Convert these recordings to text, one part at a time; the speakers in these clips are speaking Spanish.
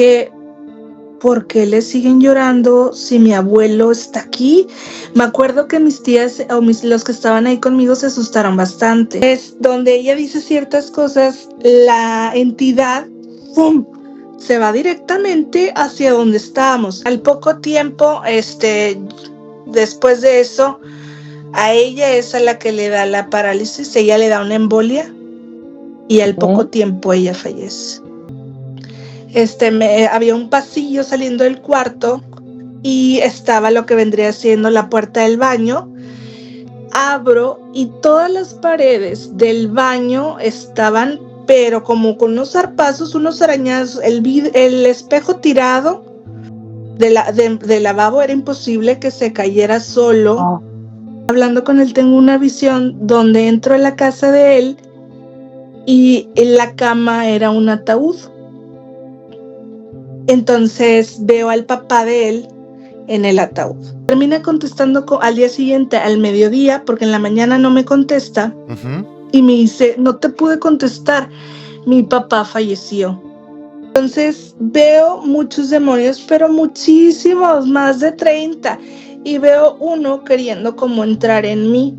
que ¿por qué le siguen llorando si mi abuelo está aquí? Me acuerdo que mis tías o los que estaban ahí conmigo se asustaron bastante. Es donde ella dice ciertas cosas, la entidad, ¡pum!, se va directamente hacia donde estábamos. Al poco tiempo, después de eso, a ella es a la que le da la parálisis, ella le da una embolia y al poco tiempo ella fallece. Había un pasillo saliendo del cuarto y estaba lo que vendría siendo la puerta del baño. Abro y todas las paredes del baño estaban, pero como con unos zarpazos, unos arañazos, el espejo tirado del lavabo era imposible que se cayera solo. Hablando con él, tengo una visión donde entro a la casa de él y en la cama era un ataúd. Entonces veo al papá de él en el ataúd. Termina contestando al día siguiente, al mediodía, porque en la mañana no me contesta. Y me dice, no te pude contestar, mi papá falleció. Entonces veo muchos demonios, pero muchísimos, más de 30. Y veo uno queriendo como entrar en mí.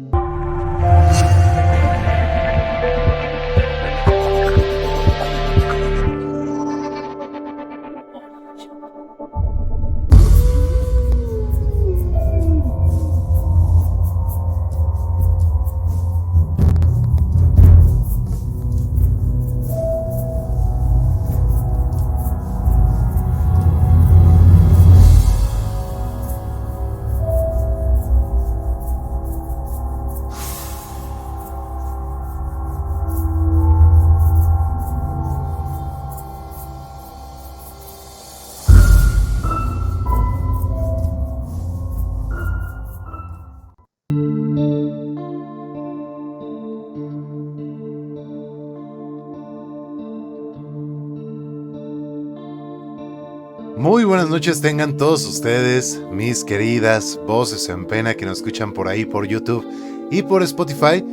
Muy buenas noches tengan todos ustedes, mis queridas voces en pena que nos escuchan por ahí por YouTube y por Spotify.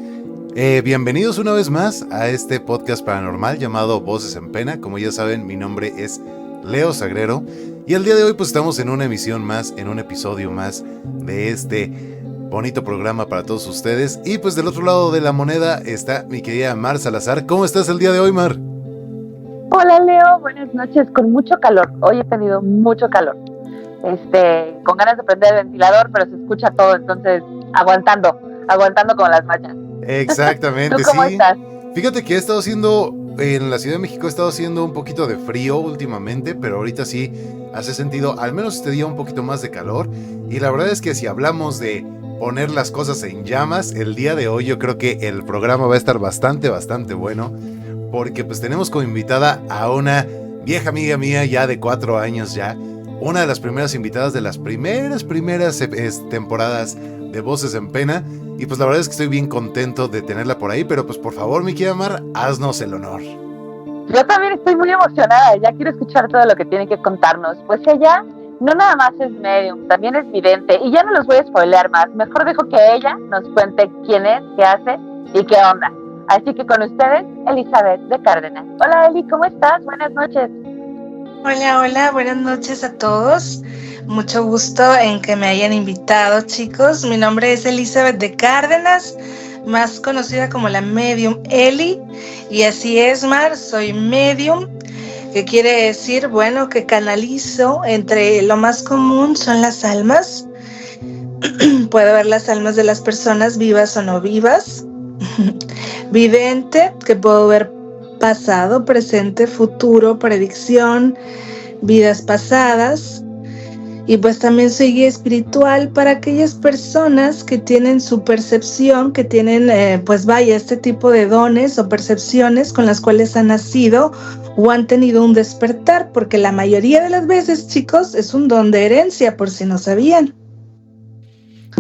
Bienvenidos una vez más a este podcast paranormal llamado Voces en Pena. Como ya saben, mi nombre es Leo Sagrero y el día de hoy pues estamos en una emisión más, en un episodio más de este bonito programa para todos ustedes. Y pues del otro lado de la moneda está mi querida Mar Salazar. ¿Cómo estás el día de hoy, Mar? Hola Leo, buenas noches, con mucho calor. Hoy he tenido mucho calor. Con ganas de prender el ventilador, pero se escucha todo, entonces aguantando como las machas. Exactamente. ¿Tú cómo estás? Fíjate que he estado haciendo, en la Ciudad de México he estado haciendo un poquito de frío últimamente, pero ahorita sí hace sentido, al menos este día un poquito más de calor. Y la verdad es que si hablamos de poner las cosas en llamas, el día de hoy yo creo que el programa va a estar bastante bueno. Porque pues tenemos como invitada a una vieja amiga mía ya de 4 años ya, una de las primeras invitadas de las primeras temporadas de Voces en Pena, y pues la verdad es que estoy bien contento de tenerla por ahí, pero pues por favor, mi querida Mar, haznos el honor. Yo también estoy muy emocionada, ya quiero escuchar todo lo que tiene que contarnos, pues ella no nada más es medium, también es vidente, y ya no los voy a spoilear más, mejor dejo que ella nos cuente quién es, qué hace y qué onda. Así que con ustedes, Elizabeth de Cárdenas. Hola Eli, ¿cómo estás? Buenas noches. Hola, buenas noches a todos. Mucho gusto en que me hayan invitado, chicos. Mi nombre es Elizabeth de Cárdenas, más conocida como la medium Eli. Y así es, Mar, soy medium, que quiere decir, bueno, que canalizo entre lo más común son las almas. Puedo ver las almas de las personas vivas o no vivas. Vidente, que puedo ver pasado, presente, futuro, predicción, vidas pasadas. Y pues también soy guía espiritual para aquellas personas que tienen su percepción, que tienen este tipo de dones o percepciones con las cuales han nacido o han tenido un despertar, porque la mayoría de las veces, chicos, es un don de herencia, por si no sabían.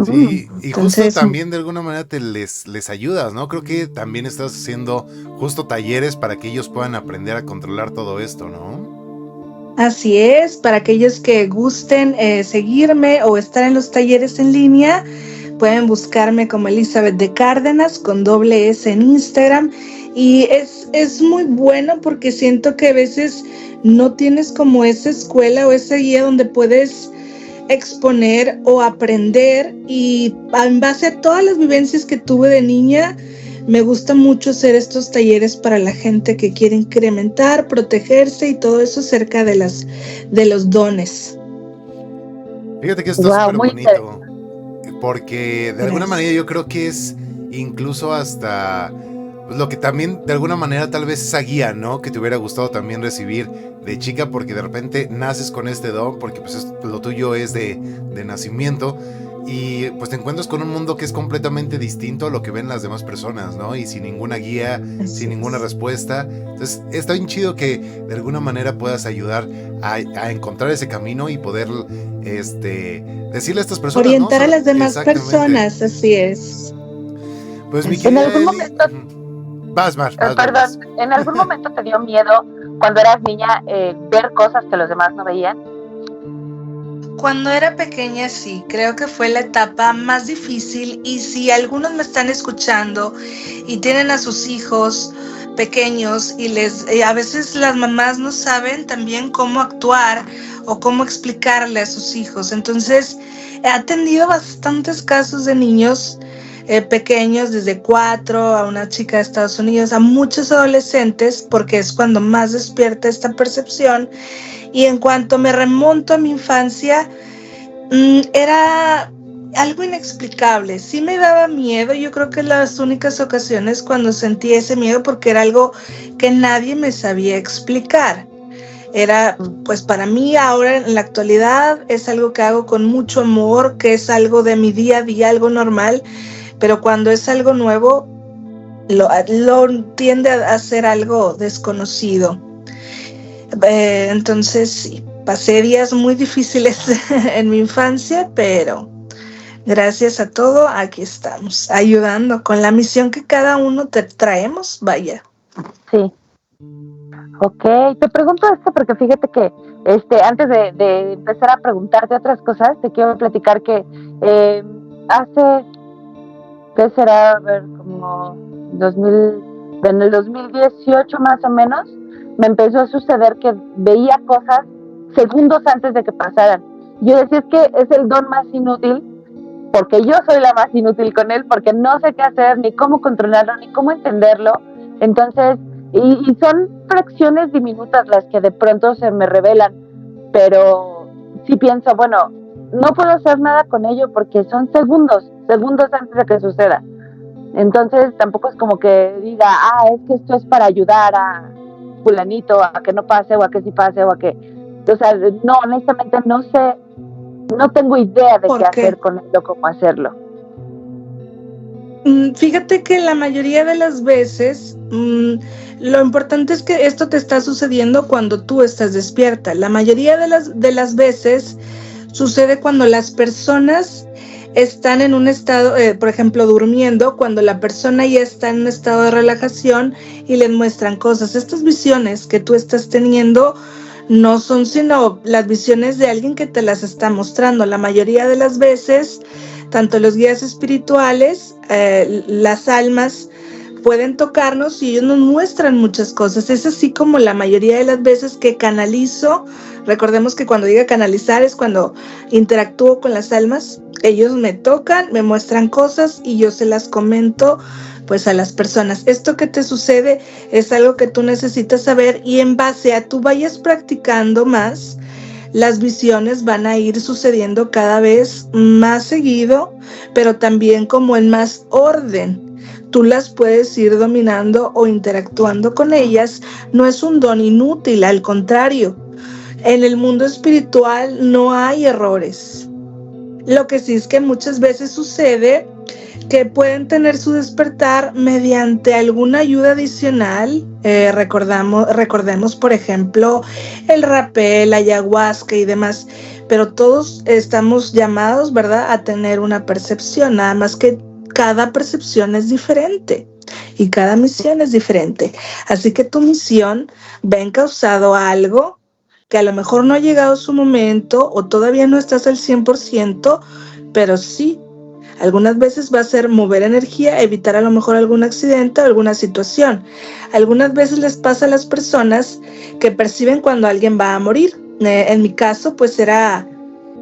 Sí, y entonces, justo también de alguna manera les ayudas, ¿no? Creo que también estás haciendo justo talleres para que ellos puedan aprender a controlar todo esto, ¿no? Así es, para aquellos que gusten seguirme o estar en los talleres en línea, pueden buscarme como Elizabeth de Cárdenas con doble S en Instagram Y es muy bueno porque siento que a veces no tienes como esa escuela o esa guía donde puedes exponer o aprender, y en base a todas las vivencias que tuve de niña, me gusta mucho hacer estos talleres para la gente que quiere incrementar, protegerse y todo eso acerca de los dones. Fíjate que esto es súper bonito, porque de alguna manera yo creo que es incluso hasta pues, lo que también de alguna manera tal vez esa guía, ¿no? Que te hubiera gustado también recibir de chica, porque de repente naces con este don, porque pues lo tuyo es de nacimiento, y pues te encuentras con un mundo que es completamente distinto a lo que ven las demás personas, ¿no? Y sin ninguna guía, sin ninguna respuesta. Entonces está bien chido que de alguna manera puedas ayudar a encontrar ese camino y poder decirle a estas personas, orientar, ¿no?, a las demás personas, así es. Pues mi querida en algún momento ¿en algún momento te dio miedo cuando eras niña ver cosas que los demás no veían? Cuando era pequeña sí, creo que fue la etapa más difícil, y si algunos me están escuchando y tienen a sus hijos pequeños y a veces las mamás no saben también cómo actuar o cómo explicarle a sus hijos. Entonces he atendido bastantes casos de niños pequeños, desde 4 a una chica de Estados Unidos, a muchos adolescentes, porque es cuando más despierta esta percepción. Y en cuanto me remonto a mi infancia, era algo inexplicable. Sí me daba miedo. Yo creo que las únicas ocasiones cuando sentí ese miedo, porque era algo que nadie me sabía explicar. Era, pues para mí ahora en la actualidad es algo que hago con mucho amor, que es algo de mi día a día, algo normal, pero cuando es algo nuevo, lo tiende a ser algo desconocido. Entonces sí, pasé días muy difíciles en mi infancia, pero gracias a todo aquí estamos, ayudando con la misión que cada uno traemos, vaya. Sí. Ok, te pregunto esto porque fíjate que antes de empezar a preguntarte otras cosas, te quiero platicar que hace, ¿qué será? A ver, como en el 2018 más o menos, me empezó a suceder que veía cosas segundos antes de que pasaran. Yo decía, es que es el don más inútil, porque yo soy la más inútil con él, porque no sé qué hacer, ni cómo controlarlo, ni cómo entenderlo. Entonces, y son fracciones diminutas las que de pronto se me revelan, pero sí pienso, bueno, no puedo hacer nada con ello porque son segundos antes de que suceda. Entonces tampoco es como que diga, es que esto es para ayudar a fulanito a que no pase, o a que sí pase, o a que, o sea, no, honestamente no sé, no tengo idea de qué hacer con esto, cómo hacerlo. Fíjate que la mayoría de las veces lo importante es que esto te está sucediendo cuando tú estás despierta. La mayoría de las veces sucede cuando las personas están en un estado, por ejemplo, durmiendo, cuando la persona ya está en un estado de relajación y les muestran cosas. Estas visiones que tú estás teniendo no son sino las visiones de alguien que te las está mostrando. La mayoría de las veces, tanto los guías espirituales, las almas, pueden tocarnos y ellos nos muestran muchas cosas. Es así como la mayoría de las veces que canalizo. Recordemos que cuando diga canalizar es cuando interactúo con las almas. Ellos me tocan, me muestran cosas y yo se las comento pues a las personas. Esto que te sucede es algo que tú necesitas saber, y en base a tú vayas practicando más, las visiones van a ir sucediendo cada vez más seguido, pero también como en más orden. Tú las puedes ir dominando o interactuando con ellas. No es un don inútil, al contrario. En el mundo espiritual no hay errores. Lo que sí es que muchas veces sucede que pueden tener su despertar mediante alguna ayuda adicional. Recordemos, por ejemplo, el rapé, la ayahuasca y demás. Pero todos estamos llamados, ¿verdad?, a tener una percepción, nada más que cada percepción es diferente y cada misión es diferente. Así que tu misión va encauzado a algo que a lo mejor no ha llegado su momento o todavía no estás al 100%, pero sí, Algunas veces va a ser mover energía, evitar a lo mejor algún accidente o alguna situación. Algunas veces les pasa a las personas que perciben cuando alguien va a morir. En mi caso, pues era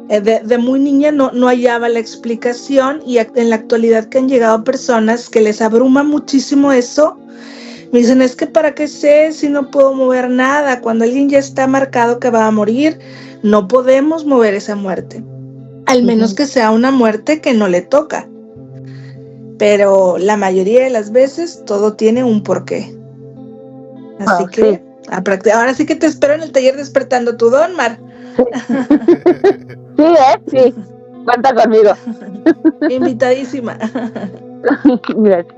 de muy niña, no hallaba la explicación, y en la actualidad que han llegado personas que les abruma muchísimo eso, me dicen, es que ¿para qué sé si no puedo mover nada? Cuando alguien ya está marcado que va a morir, no podemos mover esa muerte. Al menos que sea una muerte que no le toca. Pero la mayoría de las veces todo tiene un porqué. Así que ahora sí que te espero en el taller Despertando tu Don, Mar. Sí, cuenta conmigo. Invitadísima. Gracias.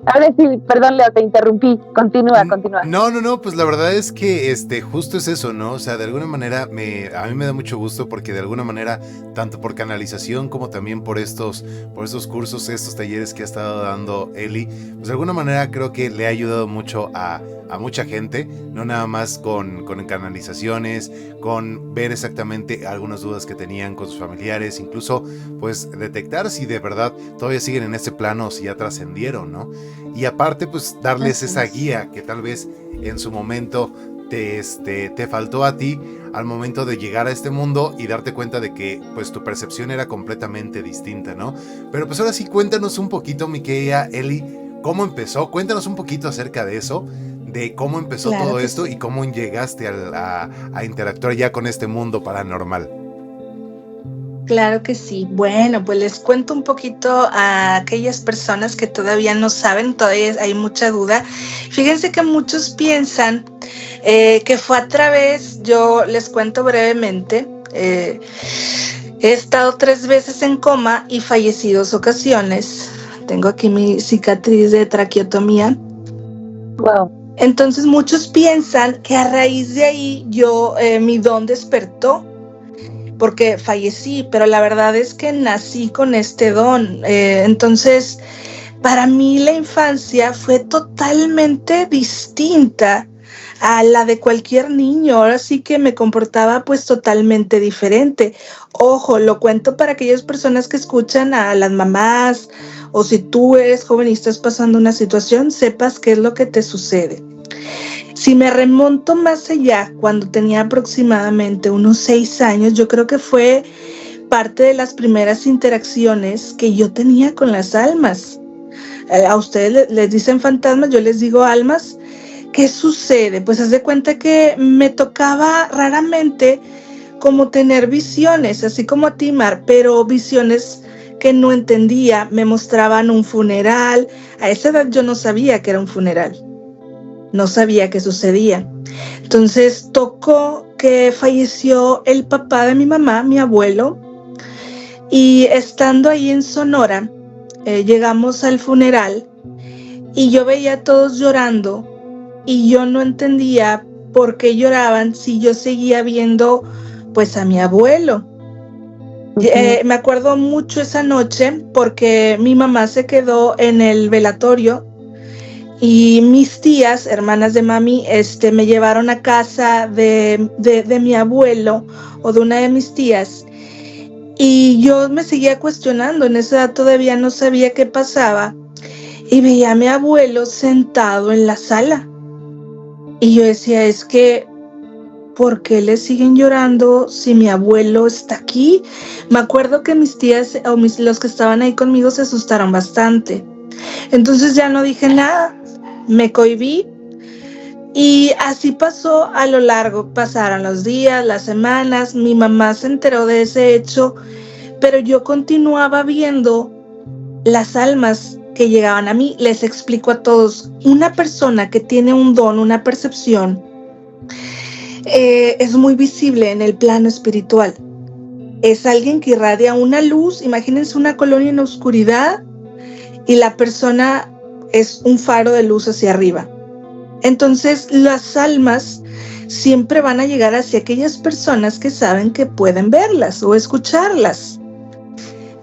Ahora sí, perdón, Leo, te interrumpí. Continúa. No, pues la verdad es que justo es eso, ¿no? O sea, de alguna manera a mí me da mucho gusto porque de alguna manera, tanto por canalización como también por estos cursos, estos talleres que ha estado dando Eli, pues de alguna manera creo que le ha ayudado mucho a mucha gente, no nada más con canalizaciones, con ver exactamente algunas dudas que tenían con sus familiares, incluso pues detectar si de verdad todavía siguen en este plano o si ya trascendieron, ¿no? Y aparte pues darles esa guía que tal vez en su momento te faltó a ti al momento de llegar a este mundo y darte cuenta de que pues tu percepción era completamente distinta, ¿no? Pero pues ahora sí, cuéntanos un poquito, mi querida Eli, ¿cómo empezó? Cuéntanos un poquito acerca de eso, de cómo empezó todo esto y cómo llegaste a interactuar ya con este mundo paranormal. Claro que sí. Bueno, pues les cuento un poquito a aquellas personas que todavía no saben, todavía hay mucha duda. Fíjense que muchos piensan que fue a través, yo les cuento brevemente, he estado 3 veces en coma y fallecí 2 ocasiones. Tengo aquí mi cicatriz de traqueotomía. Wow. Entonces muchos piensan que a raíz de ahí mi don despertó, porque fallecí, pero la verdad es que nací con este don. Entonces, para mí la infancia fue totalmente distinta a la de cualquier niño. Ahora sí que me comportaba pues totalmente diferente. Ojo, lo cuento para aquellas personas que escuchan a las mamás, o si tú eres joven y estás pasando una situación, sepas qué es lo que te sucede. Si me remonto más allá, cuando tenía aproximadamente unos 6 años, yo creo que fue parte de las primeras interacciones que yo tenía con las almas. A ustedes les dicen fantasmas, yo les digo almas. ¿Qué sucede? Pues haz de cuenta que me tocaba raramente como tener visiones, así como a ti, Mar, pero visiones que no entendía. Me mostraban un funeral. A esa edad yo no sabía que era un funeral. No sabía qué sucedía. Entonces tocó que falleció el papá de mi mamá, mi abuelo, y estando ahí en Sonora, llegamos al funeral y yo veía a todos llorando y yo no entendía por qué lloraban si yo seguía viendo pues a mi abuelo. Me acuerdo mucho esa noche porque mi mamá se quedó en el velatorio y mis tías, hermanas de mami, me llevaron a casa de mi abuelo o de una de mis tías, y yo me seguía cuestionando. En esa edad todavía no sabía qué pasaba y veía a mi abuelo sentado en la sala y yo decía, es que ¿por qué le siguen llorando si mi abuelo está aquí? Me acuerdo que mis tías o los que estaban ahí conmigo se asustaron bastante. Entonces ya no dije nada, me cohibí y así pasó a lo largo. Pasaron los días, las semanas, mi mamá se enteró de ese hecho, pero yo continuaba viendo las almas que llegaban a mí. Les explico a todos, una persona que tiene un don, una percepción, es muy visible en el plano espiritual. Es alguien que irradia una luz. Imagínense una colonia en oscuridad y la persona es un faro de luz hacia arriba. Entonces las almas siempre van a llegar hacia aquellas personas que saben que pueden verlas o escucharlas.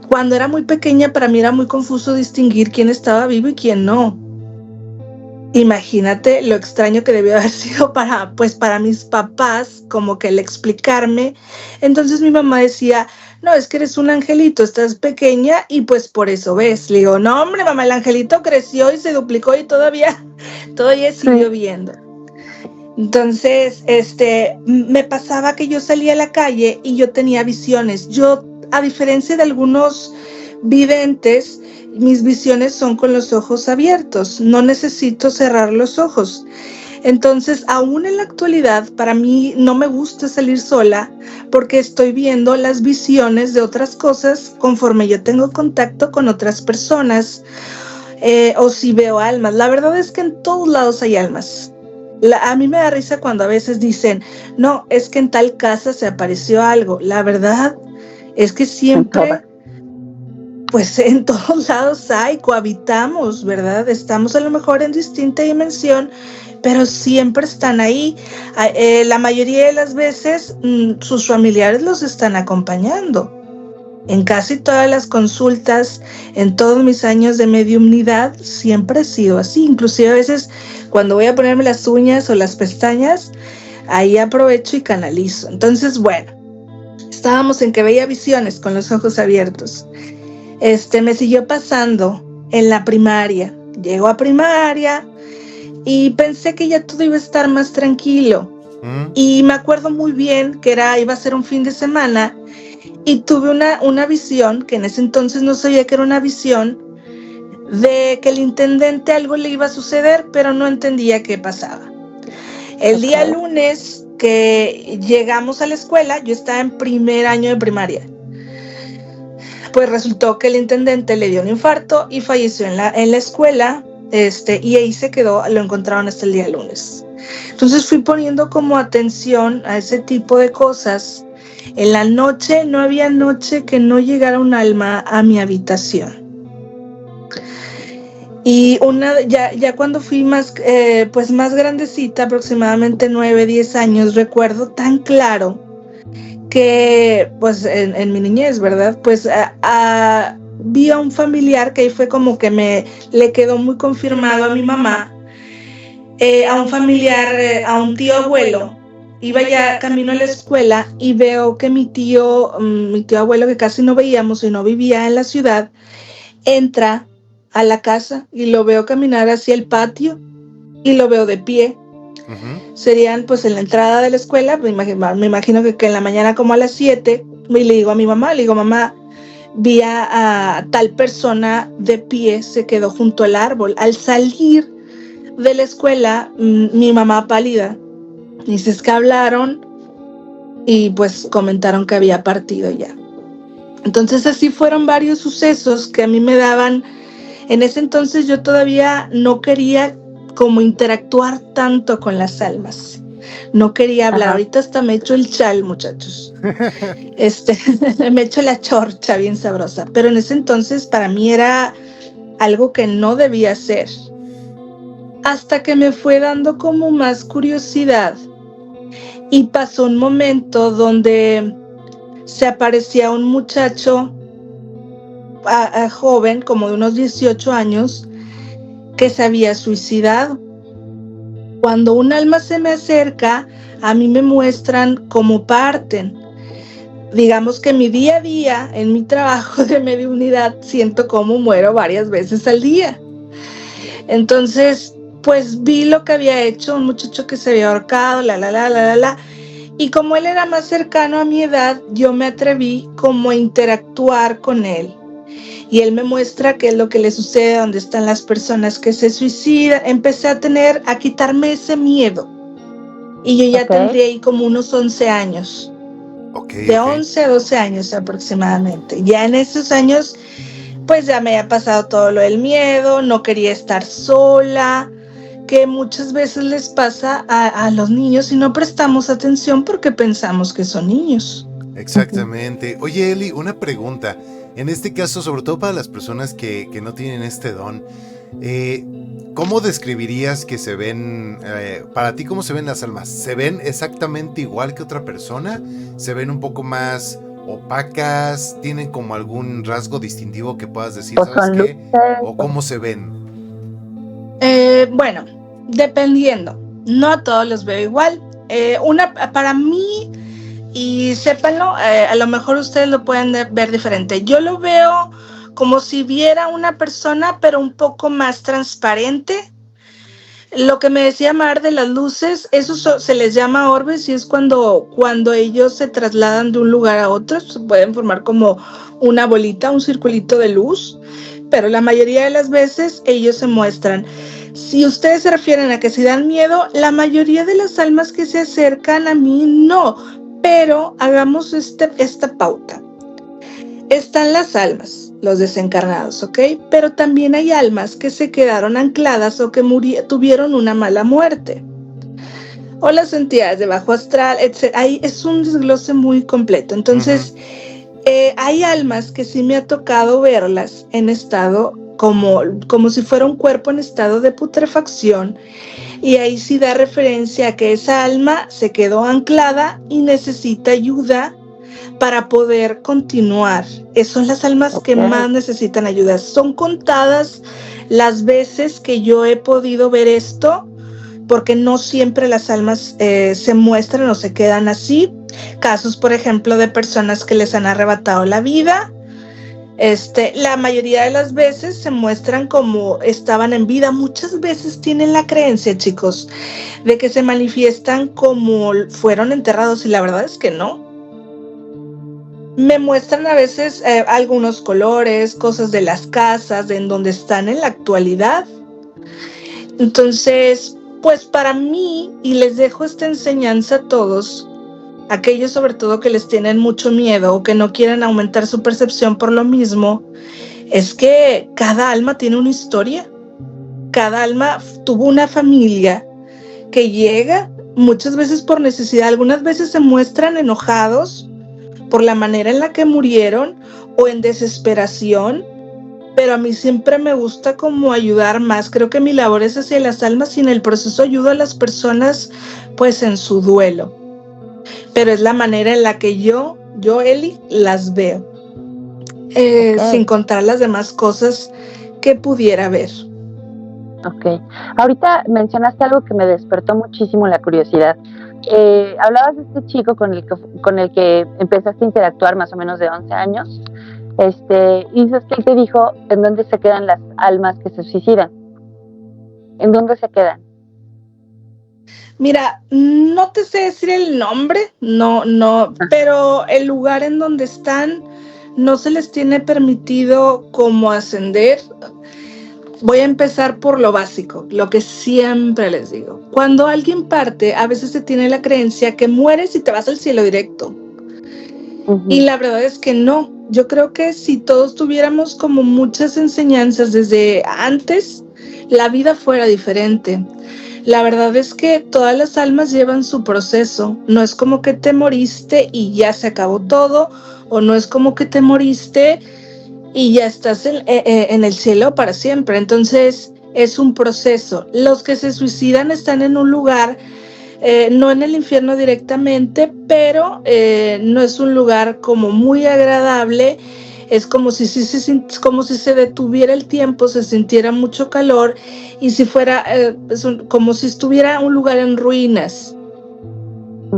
Cuando era muy pequeña, para mí era muy confuso distinguir quién estaba vivo y quién no. Imagínate lo extraño que debió haber sido para mis papás, como que el explicarme. Entonces mi mamá decía, no, es que eres un angelito, estás pequeña y pues por eso ves. Le digo, no hombre, mamá, el angelito creció y se duplicó y todavía siguió viendo. Entonces, me pasaba que yo salía a la calle y yo tenía visiones. Yo, a diferencia de algunos videntes, mis visiones son con los ojos abiertos, no necesito cerrar los ojos. Entonces, aún en la actualidad, para mí no me gusta salir sola porque estoy viendo las visiones de otras cosas conforme yo tengo contacto con otras personas, o si veo almas. La verdad es que en todos lados hay almas. A mí me da risa cuando a veces dicen, no, es que en tal casa se apareció algo. La verdad es que siempre, pues en todos lados cohabitamos, ¿verdad? Estamos a lo mejor en distinta dimensión, pero siempre están ahí. La mayoría de las veces sus familiares los están acompañando. En casi todas las consultas, en todos mis años de mediumnidad, siempre ha sido así. Inclusive a veces cuando voy a ponerme las uñas o las pestañas, ahí aprovecho y canalizo. Entonces, bueno, estábamos en que veía visiones con los ojos abiertos. Me siguió pasando en la primaria. Llego a primaria y pensé que ya todo iba a estar más tranquilo. Y me acuerdo muy bien que iba a ser un fin de semana y tuve una visión, que en ese entonces no sabía que era una visión, de que el intendente algo le iba a suceder, pero no entendía qué pasaba. El día lunes que llegamos a la escuela, yo estaba en primer año de primaria, pues resultó que el intendente le dio un infarto y falleció en la escuela, y ahí se quedó, lo encontraron hasta el día lunes. Entonces fui poniendo como atención a ese tipo de cosas. En la noche, no había noche que no llegara un alma a mi habitación. Y ya cuando fui más grandecita, aproximadamente 9, 10 años, recuerdo tan claro que, pues en mi niñez, ¿verdad? Pues vi a un familiar que ahí fue como que le quedó muy confirmado a mi mamá, a un familiar, a un tío abuelo. Iba ya camino a la escuela y veo que mi tío abuelo, que casi no veíamos y no vivía en la ciudad, entra a la casa y lo veo caminar hacia el patio y lo veo de pie. Uh-huh. Serían pues en la entrada de la escuela, me imagino que en la mañana como a las 7, y le digo a mi mamá, mamá, vi a tal persona de pie, se quedó junto al árbol. Al salir de la escuela, mi mamá pálida, dice, es que hablaron y pues comentaron que había partido ya. Entonces así fueron varios sucesos que a mí me daban. En ese entonces yo todavía no quería como interactuar tanto con las almas. No quería hablar. Ajá. Ahorita hasta me echo el chal, muchachos. Me echo la chorcha bien sabrosa. Pero en ese entonces para mí era algo que no debía hacer. Hasta que me fue dando como más curiosidad. Y pasó un momento donde se aparecía un muchacho joven, como de unos 18 años, que se había suicidado. Cuando un alma se me acerca, a mí me muestran cómo parten. Digamos que mi día a día, en mi trabajo de mediunidad, siento cómo muero varias veces al día. Entonces, pues vi lo que había hecho un muchacho que se había ahorcado, y como él era más cercano a mi edad, yo me atreví como a interactuar con él. Y él me muestra qué es lo que le sucede, dónde están las personas que se suicidan. Empecé a quitarme ese miedo. Y yo ya tendría ahí como unos 11 años. De 11 a 12 años aproximadamente. Ya en esos años, pues ya me había pasado todo lo del miedo, no quería estar sola, que muchas veces les pasa a los niños y no prestamos atención porque pensamos que son niños. Exactamente. Oye, Eli, una pregunta. En este caso, sobre todo para las personas que no tienen este don, ¿cómo describirías que se ven, para ti, cómo se ven las almas? ¿Se ven exactamente igual que otra persona? ¿Se ven un poco más opacas? ¿Tienen como algún rasgo distintivo que puedas decir, sabes qué? ¿O cómo se ven? Bueno, Dependiendo, no a todos los veo igual. Para mí, y sépanlo, a lo mejor ustedes lo pueden ver diferente. Yo lo veo como si viera una persona, pero un poco más transparente. Lo que me decía Mar de las luces, eso se les llama orbes y es cuando ellos se trasladan de un lugar a otro, se pueden formar como una bolita, un circulito de luz, pero la mayoría de las veces ellos se muestran. Si ustedes se refieren a que si dan miedo, la mayoría de las almas que se acercan a mí no, pero hagamos esta pauta. Están las almas, los desencarnados, ¿ok? Pero también hay almas que se quedaron ancladas o que tuvieron una mala muerte. O las entidades de bajo astral, etc. Ahí es un desglose muy completo. Entonces, hay almas que sí me ha tocado verlas en estado como si fuera un cuerpo en estado de putrefacción. Y ahí sí da referencia a que esa alma se quedó anclada y necesita ayuda para poder continuar. Son las almas que más necesitan ayuda. Son contadas las veces que yo he podido ver esto, porque no siempre las almas se muestran o se quedan así. Casos, por ejemplo, de personas que les han arrebatado la vida. La mayoría de las veces se muestran como estaban en vida. Muchas veces tienen la creencia, chicos, de que se manifiestan como fueron enterrados, y la verdad es que no. Me muestran a veces algunos colores, cosas de las casas, de en donde están en la actualidad. Entonces, pues para mí, y les dejo esta enseñanza a todos, aquellos sobre todo que les tienen mucho miedo o que no quieren aumentar su percepción por lo mismo, es que cada alma tiene una historia. Cada alma tuvo una familia que llega muchas veces por necesidad. Algunas veces se muestran enojados por la manera en la que murieron o en desesperación, pero a mí siempre me gusta como ayudar más. Creo que mi labor es hacia las almas y en el proceso ayudo a las personas pues en su duelo, pero es la manera en la que yo Eli, las veo, sin contar las demás cosas que pudiera ver. Ok, ahorita mencionaste algo que me despertó muchísimo la curiosidad. Hablabas de este chico con el que empezaste a interactuar más o menos de 11 años, y dices que él te dijo en dónde se quedan las almas que se suicidan. ¿En dónde se quedan? Mira, no te sé decir el nombre, no, pero el lugar en donde están no se les tiene permitido como ascender. Voy a empezar por lo básico, lo que siempre les digo. Cuando alguien parte, a veces se tiene la creencia que mueres y te vas al cielo directo. Uh-huh. Y la verdad es que no. Yo creo que si todos tuviéramos como muchas enseñanzas desde antes, la vida fuera diferente. La verdad es que todas las almas llevan su proceso. No es como que te moriste y ya se acabó todo, o no es como que te moriste y ya estás en el cielo para siempre. Entonces es un proceso. Los que se suicidan están en un lugar, no en el infierno directamente, pero no es un lugar como muy agradable. Es como si se detuviera el tiempo, se sintiera mucho calor y si fuera como si estuviera un lugar en ruinas.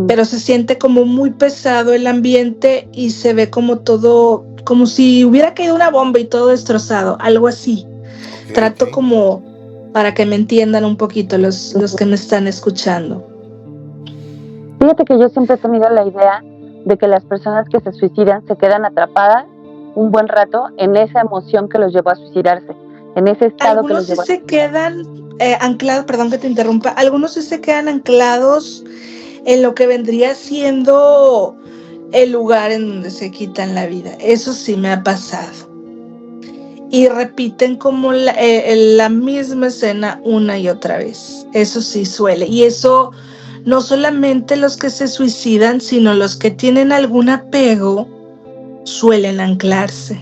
Pero se siente como muy pesado el ambiente y se ve como todo, como si hubiera caído una bomba y todo destrozado, algo así. Okay, Trato como para que me entiendan un poquito los que me están escuchando. Fíjate que yo siempre he tenido la idea de que las personas que se suicidan se quedan atrapadas un buen rato en esa emoción que los llevó a suicidarse, en ese estado. Algunos que los llevó sí se quedan anclados, perdón que te interrumpa, algunos sí se quedan anclados en lo que vendría siendo el lugar en donde se quitan la vida. Eso sí me ha pasado. Y repiten como la misma escena una y otra vez. Eso sí suele. Y eso no solamente los que se suicidan, sino los que tienen algún apego suelen anclarse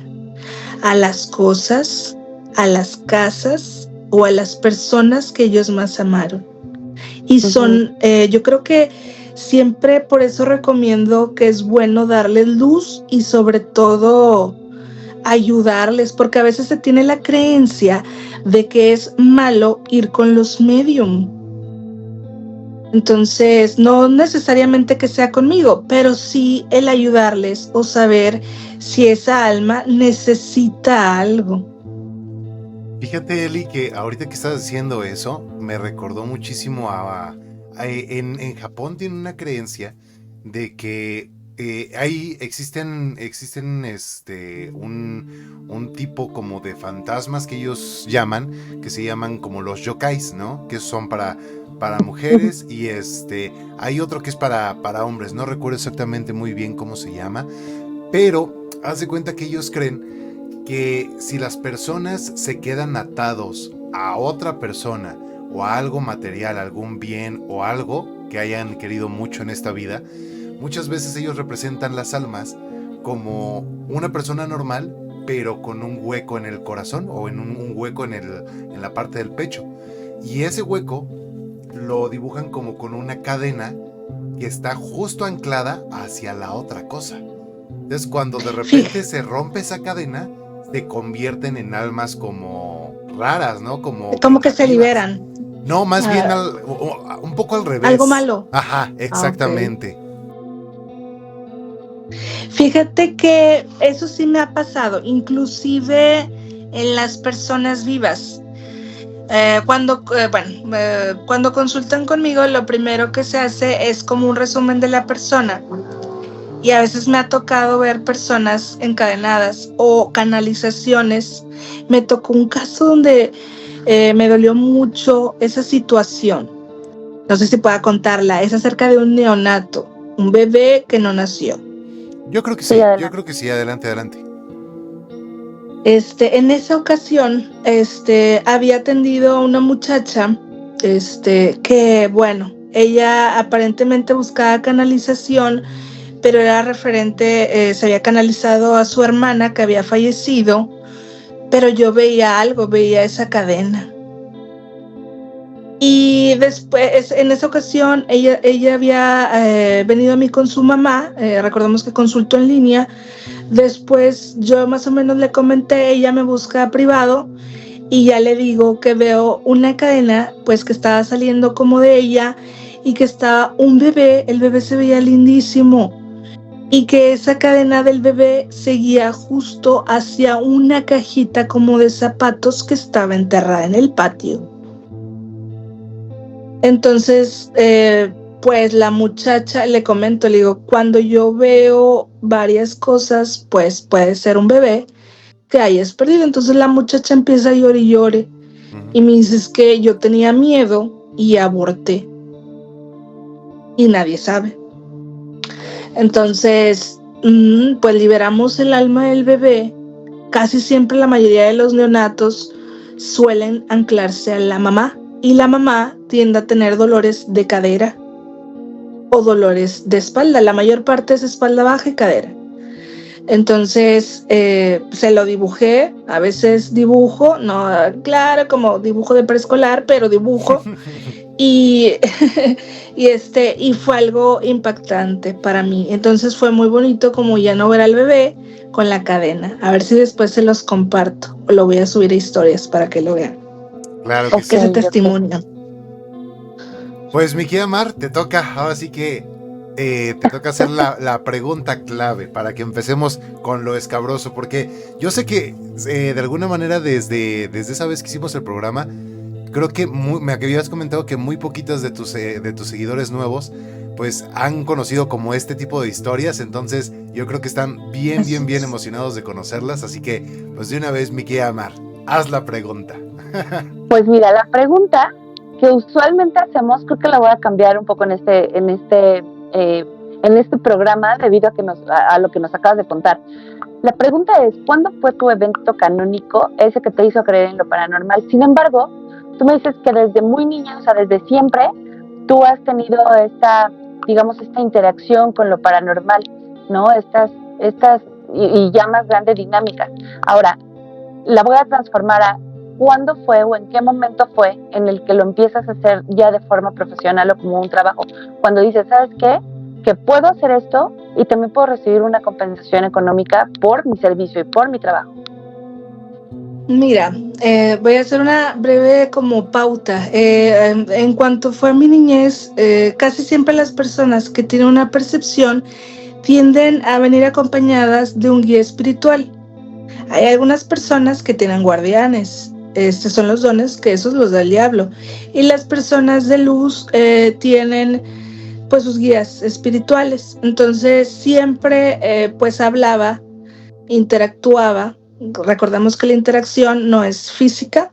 a las cosas, a las casas o a las personas que ellos más amaron. Y son, yo creo que siempre por eso recomiendo que es bueno darles luz y sobre todo ayudarles, porque a veces se tiene la creencia de que es malo ir con los medium. Entonces, no necesariamente que sea conmigo, pero sí el ayudarles o saber si esa alma necesita algo. Fíjate, Eli, que ahorita que estás diciendo eso, me recordó muchísimo en Japón tienen una creencia de que existen un tipo como de fantasmas que ellos llaman, que se llaman como los yokais, ¿no? Que son para mujeres, y hay otro que es para hombres, no recuerdo exactamente muy bien cómo se llama, pero haz de cuenta que ellos creen que si las personas se quedan atados a otra persona o a algo material, algún bien o algo que hayan querido mucho en esta vida, muchas veces ellos representan las almas como una persona normal, pero con un hueco en el corazón o en un hueco en la parte del pecho. Y ese hueco lo dibujan como con una cadena que está justo anclada hacia la otra cosa. Entonces, cuando de repente se rompe esa cadena, se convierten en almas como raras, ¿no? Como que se liberan. No, más bien un poco al revés. Algo malo. Ajá, exactamente. Okay. Fíjate que eso sí me ha pasado, inclusive en las personas vivas. Cuando consultan conmigo, lo primero que se hace es como un resumen de la persona. Y a veces me ha tocado ver personas encadenadas o canalizaciones. Me tocó un caso donde me dolió mucho esa situación. No sé si pueda contarla. Es acerca de un neonato, un bebé que no nació. Yo creo que sí, adelante. En esa ocasión, había atendido a una muchacha, que, bueno, ella aparentemente buscaba canalización, pero era referente, se había canalizado a su hermana que había fallecido, pero yo veía esa cadena. Y después, en esa ocasión, ella había venido a mí con su mamá, recordemos que consultó en línea. Después yo más o menos le comenté, ella me busca privado y ya le digo que veo una cadena, pues que estaba saliendo como de ella y que estaba un bebé, el bebé se veía lindísimo, y que esa cadena del bebé seguía justo hacia una cajita como de zapatos que estaba enterrada en el patio. Entonces, pues la muchacha, le comento, le digo, cuando yo veo varias cosas, pues puede ser un bebé que hayas perdido. Entonces la muchacha empieza a llorar y llore. Y me dice, es que yo tenía miedo y aborté. Y nadie sabe. Entonces, pues liberamos el alma del bebé. Casi siempre la mayoría de los neonatos suelen anclarse a la mamá. Y la mamá tiende a tener dolores de cadera o dolores de espalda. La mayor parte es espalda baja y cadera. Entonces, se lo dibujé. A veces dibujo, no, claro, como dibujo de preescolar, pero dibujo. Y fue algo impactante para mí. Entonces fue muy bonito como ya no ver al bebé con la cadena. A ver si después se los comparto o lo voy a subir a historias para que lo vean. Claro que sí. Que se testimonian. Pues mi querida Mar, te toca, ahora sí que te toca hacer la pregunta clave para que empecemos con lo escabroso, porque yo sé que de alguna manera desde esa vez que hicimos el programa, creo que me habías comentado que muy poquitas de tus seguidores nuevos pues han conocido como este tipo de historias, entonces yo creo que están bien emocionados de conocerlas, así que pues de una vez mi querida Mar, haz la pregunta. Pues mira, la pregunta que usualmente hacemos, creo que la voy a cambiar un poco en este programa debido a lo que nos acabas de contar. La pregunta es, ¿cuándo fue tu evento canónico, ese que te hizo creer en lo paranormal? Sin embargo, tú me dices que desde muy niña, o sea, desde siempre, tú has tenido esta interacción con lo paranormal, ¿no? Estas y ya más grande dinámicas. Ahora, la voy a transformar a ¿cuándo fue o en qué momento fue en el que lo empiezas a hacer ya de forma profesional o como un trabajo? Cuando dices, ¿sabes qué? Que puedo hacer esto y también puedo recibir una compensación económica por mi servicio y por mi trabajo. Mira, voy a hacer una breve como pauta. En cuanto fue a mi niñez, casi siempre las personas que tienen una percepción tienden a venir acompañadas de un guía espiritual. Hay algunas personas que tienen guardianes. Estos son los dones que esos los da el diablo. Y las personas de luz tienen pues sus guías espirituales. Entonces siempre pues hablaba, interactuaba. Recordemos que la interacción no es física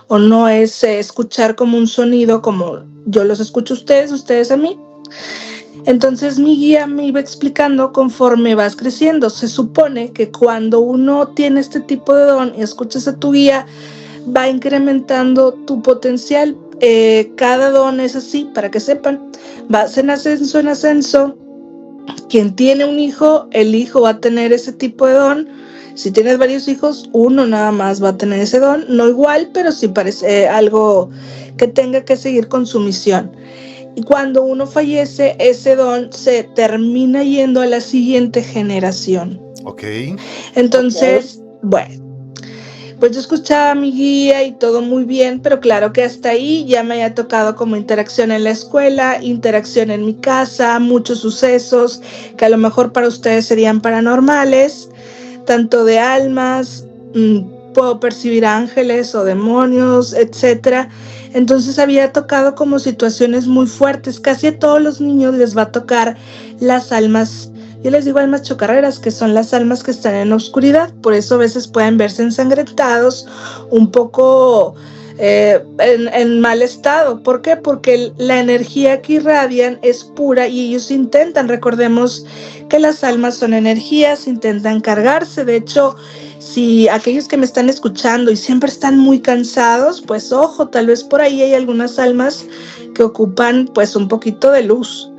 o no es escuchar como un sonido como yo los escucho a ustedes, ustedes a mí. Entonces mi guía me iba explicando conforme vas creciendo. Se supone que cuando uno tiene este tipo de don y escuchas a tu guía, va incrementando tu potencial. Cada don es así, para que sepan. Vas en ascenso en ascenso. Quien tiene un hijo, el hijo va a tener ese tipo de don. Si tienes varios hijos, uno nada más va a tener ese don. No igual, pero sí parece algo que tenga que seguir con su misión. Y cuando uno fallece, ese don se termina yendo a la siguiente generación. Ok. Entonces, bueno, pues yo escuchaba a mi guía y todo muy bien, pero claro que hasta ahí ya me había tocado como interacción en la escuela, interacción en mi casa, muchos sucesos que a lo mejor para ustedes serían paranormales, tanto de almas, puedo percibir ángeles o demonios, etcétera. Entonces había tocado como situaciones muy fuertes. Casi a todos los niños les va a tocar las almas, yo les digo almas chocarreras, que son las almas que están en la oscuridad. Por eso a veces pueden verse ensangrentados, un poco en mal estado. ¿Por qué? Porque la energía que irradian es pura y ellos intentan, recordemos que las almas son energías, intentan cargarse. De hecho, si aquellos que me están escuchando y siempre están muy cansados, pues ojo, tal vez por ahí hay algunas almas que ocupan pues un poquito de luz.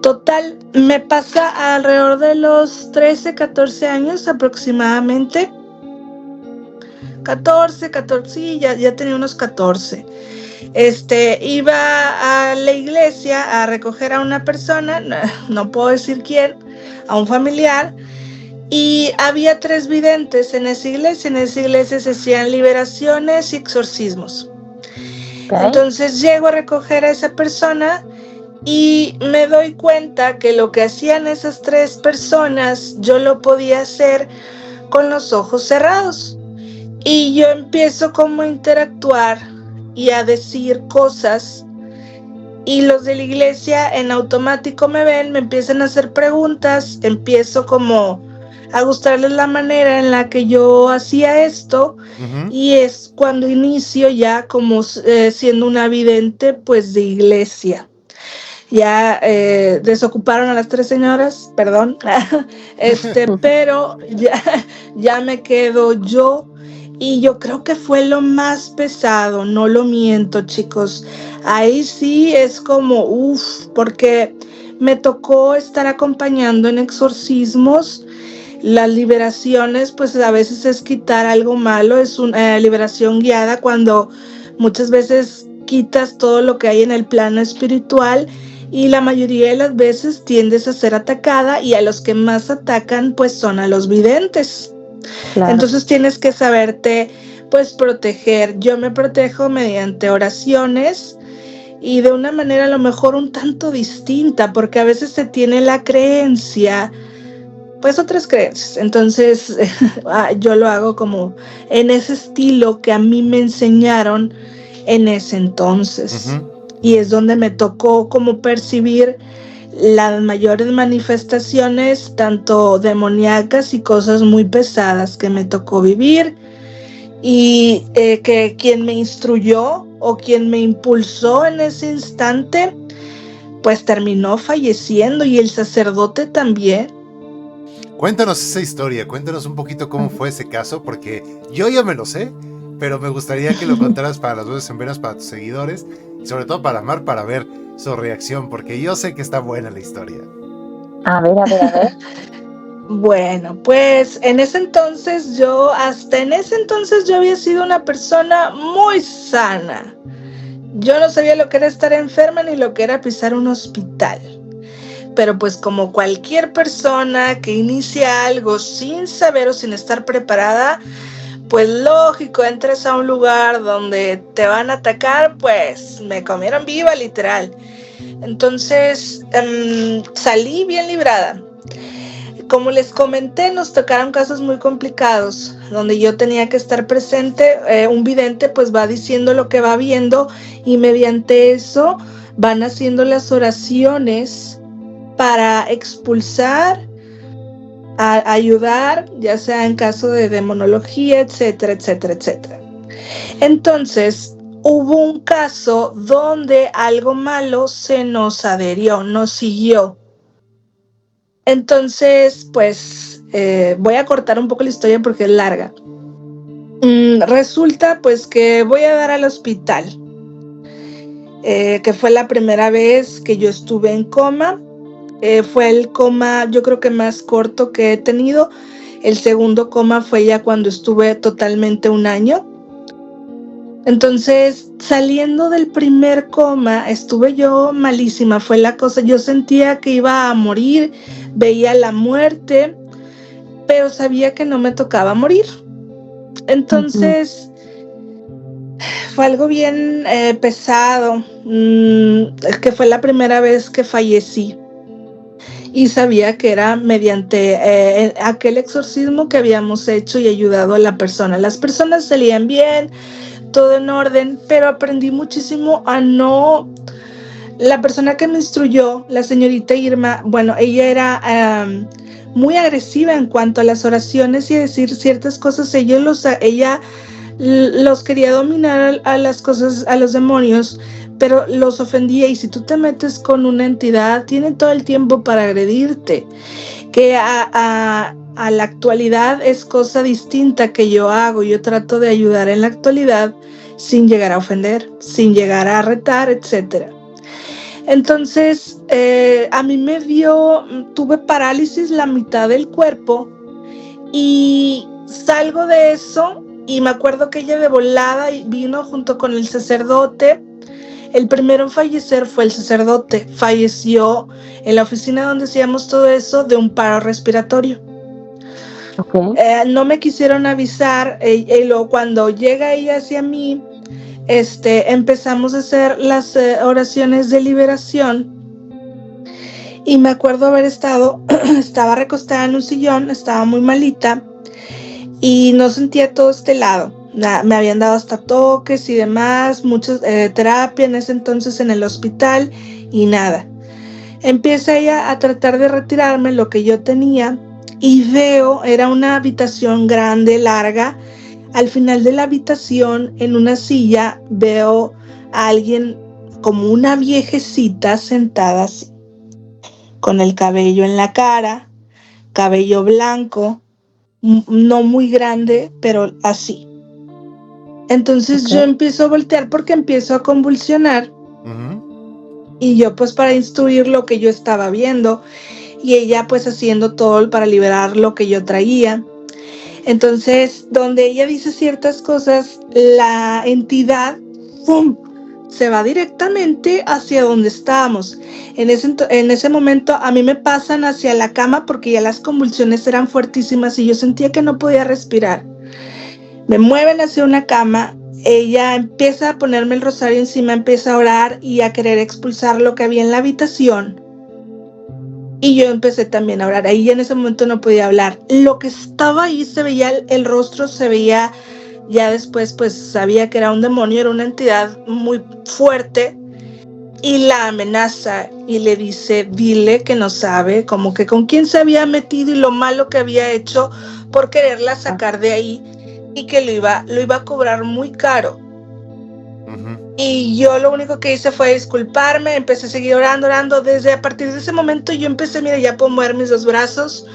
Total, me pasa alrededor de los 13, 14 años aproximadamente. 14, sí, ya tenía unos 14. Iba a la iglesia a recoger a una persona, no puedo decir quién, a un familiar, y había 3 videntes en esa iglesia. En esa iglesia se hacían liberaciones y exorcismos. Okay. Entonces llego a recoger a esa persona y me doy cuenta que lo que hacían esas 3 personas, yo lo podía hacer con los ojos cerrados. Y yo empiezo como a interactuar y a decir cosas, y los de la iglesia en automático me ven, me empiezan a hacer preguntas, empiezo como a gustarles la manera en la que yo hacía esto, y es cuando inicio ya como siendo una vidente pues de iglesia. Ya desocuparon a las 3 señoras, perdón, pero ya me quedo yo. Y yo creo que fue lo más pesado, no lo miento, chicos. Ahí sí es como, porque me tocó estar acompañando en exorcismos. Las liberaciones, pues a veces es quitar algo malo, es una liberación guiada cuando muchas veces quitas todo lo que hay en el plano espiritual, y la mayoría de las veces tiendes a ser atacada, y a los que más atacan pues son a los videntes. Claro. Entonces tienes que saberte pues proteger. Yo me protejo mediante oraciones y de una manera a lo mejor un tanto distinta, porque a veces se tiene la creencia, pues otras creencias. Entonces yo lo hago como en ese estilo que a mí me enseñaron en ese entonces. Y es donde me tocó como percibir las mayores manifestaciones, tanto demoníacas y cosas muy pesadas que me tocó vivir, y que quien me instruyó o quien me impulsó en ese instante pues terminó falleciendo, y el sacerdote también. Cuéntanos esa historia, cuéntanos un poquito cómo fue ese caso, porque yo ya me lo sé, pero me gustaría que lo contaras para las voces en venas, para tus seguidores, y sobre todo para Mar, para ver su reacción, porque yo sé que está buena la historia. A ver. Bueno, pues en ese entonces yo había sido una persona muy sana. Yo no sabía lo que era estar enferma ni lo que era pisar un hospital. Pero pues como cualquier persona que inicia algo sin saber o sin estar preparada, pues lógico, entras a un lugar donde te van a atacar, pues me comieron viva, literal. Entonces salí bien librada. Como les comenté, nos tocaron casos muy complicados, donde yo tenía que estar presente. Un vidente pues va diciendo lo que va viendo y mediante eso van haciendo las oraciones para expulsar, a ayudar, ya sea en caso de demonología, etcétera, etcétera, etcétera. Entonces, hubo un caso donde algo malo se nos adherió, nos siguió. Entonces, pues, voy a cortar un poco la historia porque es larga. Resulta, pues, que voy a dar al hospital, que fue la primera vez que yo estuve en coma. Fue el coma, yo creo que más corto que he tenido. El segundo coma fue ya cuando estuve totalmente 1 año. Entonces, saliendo del primer coma, estuve yo malísima, fue la cosa. Yo sentía que iba a morir, veía la muerte, pero sabía que no me tocaba morir. Entonces, fue algo bien pesado, que fue la primera vez que fallecí. Y sabía que era mediante aquel exorcismo que habíamos hecho y ayudado a la persona. Las personas salían bien, todo en orden, pero aprendí muchísimo a no... La persona que me instruyó, la señorita Irma, bueno, ella era muy agresiva en cuanto a las oraciones y a decir ciertas cosas. Ella los quería dominar a las cosas, a los demonios, pero los ofendía. Y si tú te metes con una entidad, tiene todo el tiempo para agredirte. Que a la actualidad es cosa distinta que yo hago. Yo trato de ayudar en la actualidad sin llegar a ofender, sin llegar a retar, etcétera. Entonces, a mí tuve parálisis la mitad del cuerpo y salgo de eso y me acuerdo que ella de volada vino junto con el sacerdote. El primero en fallecer fue el sacerdote. Falleció en la oficina donde hacíamos todo eso de un paro respiratorio. Okay. No me quisieron avisar y luego cuando llega ella hacia mí, empezamos a hacer las oraciones de liberación y me acuerdo haber estaba recostada en un sillón, estaba muy malita y no sentía todo este lado. Me habían dado hasta toques y demás, mucha terapia en ese entonces en el hospital y nada. Empieza ella a tratar de retirarme lo que yo tenía y veo, era una habitación grande, larga. Al final de la habitación, en una silla, veo a alguien como una viejecita sentada así, con el cabello en la cara, cabello blanco, no muy grande, pero así. Entonces yo empiezo a voltear porque empiezo a convulsionar. Y yo pues para instruir lo que yo estaba viendo y ella pues haciendo todo para liberar lo que yo traía. Entonces, donde ella dice ciertas cosas, la entidad ¡pum!, se va directamente hacia donde estábamos. En ese momento a mí me pasan hacia la cama porque ya las convulsiones eran fuertísimas y yo sentía que no podía respirar. Me mueven hacia una cama, ella empieza a ponerme el rosario encima, empieza a orar y a querer expulsar lo que había en la habitación. Y yo empecé también a orar. Ahí en ese momento no podía hablar. Lo que estaba ahí se veía, el rostro se veía, ya después pues sabía que era un demonio, era una entidad muy fuerte. Y la amenaza y le dice, dile que no sabe, como que con quién se había metido y lo malo que había hecho por quererla sacar de ahí y que lo iba a cobrar muy caro. Y yo lo único que hice fue disculparme, empecé a seguir orando. Desde a partir de ese momento yo empecé, mira, ya puedo mover mis 2 brazos.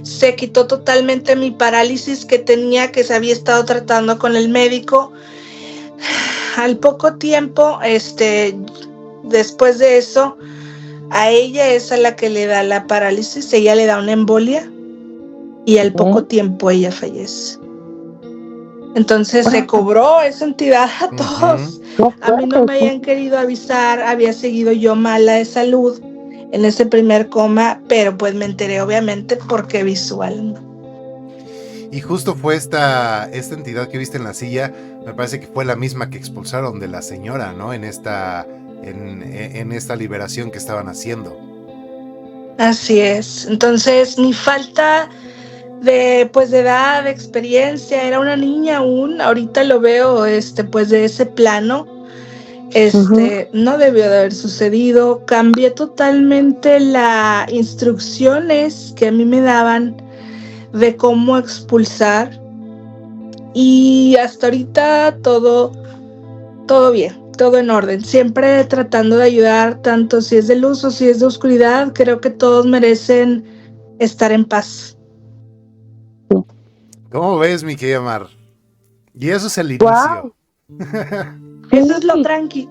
Se quitó totalmente mi parálisis que tenía, que se había estado tratando con el médico. Al poco tiempo, después de eso, a ella es a la que le da la parálisis, ella le da una embolia y al poco tiempo ella fallece. Entonces se cobró esa entidad a todos. A mí no me habían querido avisar, había seguido yo mala de salud en ese primer coma, pero pues me enteré obviamente porque visual. Y justo fue esta entidad que viste en la silla, me parece que fue la misma que expulsaron de la señora, ¿no? En esta liberación que estaban haciendo. Así es. Entonces, mi falta de edad, de experiencia, era una niña aún, ahorita lo veo pues de ese plano. No debió de haber sucedido. Cambié totalmente las instrucciones que a mí me daban de cómo expulsar, y hasta ahorita todo bien, todo en orden, siempre tratando de ayudar, tanto si es de luz o si es de oscuridad. Creo que todos merecen estar en paz. ¿Cómo ves, mi querida Mar? Y eso es el inicio. Eso es lo tranqui.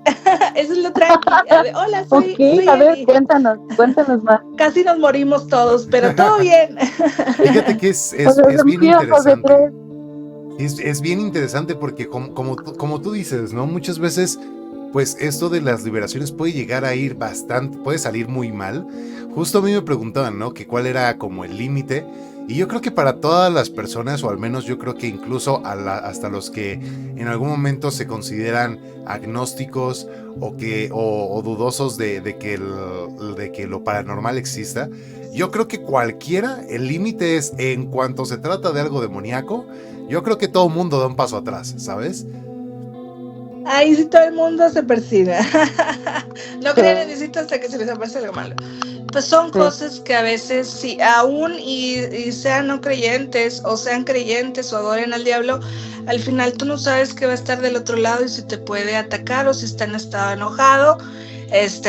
Eso es lo tranqui. Hola, soy a ver, Eli. cuéntanos más. Casi nos morimos todos, pero todo bien. Fíjate que es bien interesante. Es bien interesante porque como tú dices, ¿no? Muchas veces, pues esto de las liberaciones puede llegar a ir bastante, puede salir muy mal. Justo a mí me preguntaban, ¿no? Que cuál era como el límite. Y yo creo que para todas las personas, o al menos yo creo que incluso hasta los que en algún momento se consideran agnósticos o dudosos de que lo paranormal exista, yo creo que cualquiera, el límite es en cuanto se trata de algo demoníaco. Yo creo que todo el mundo da un paso atrás, ¿sabes? Ahí sí todo el mundo se persigue. No crean en Diosito hasta que se les aparece algo malo. Pues son cosas que a veces, sí, aún y sean no creyentes, o sean creyentes, o adoren al diablo, al final tú no sabes qué va a estar del otro lado y si te puede atacar o si está en estado enojado.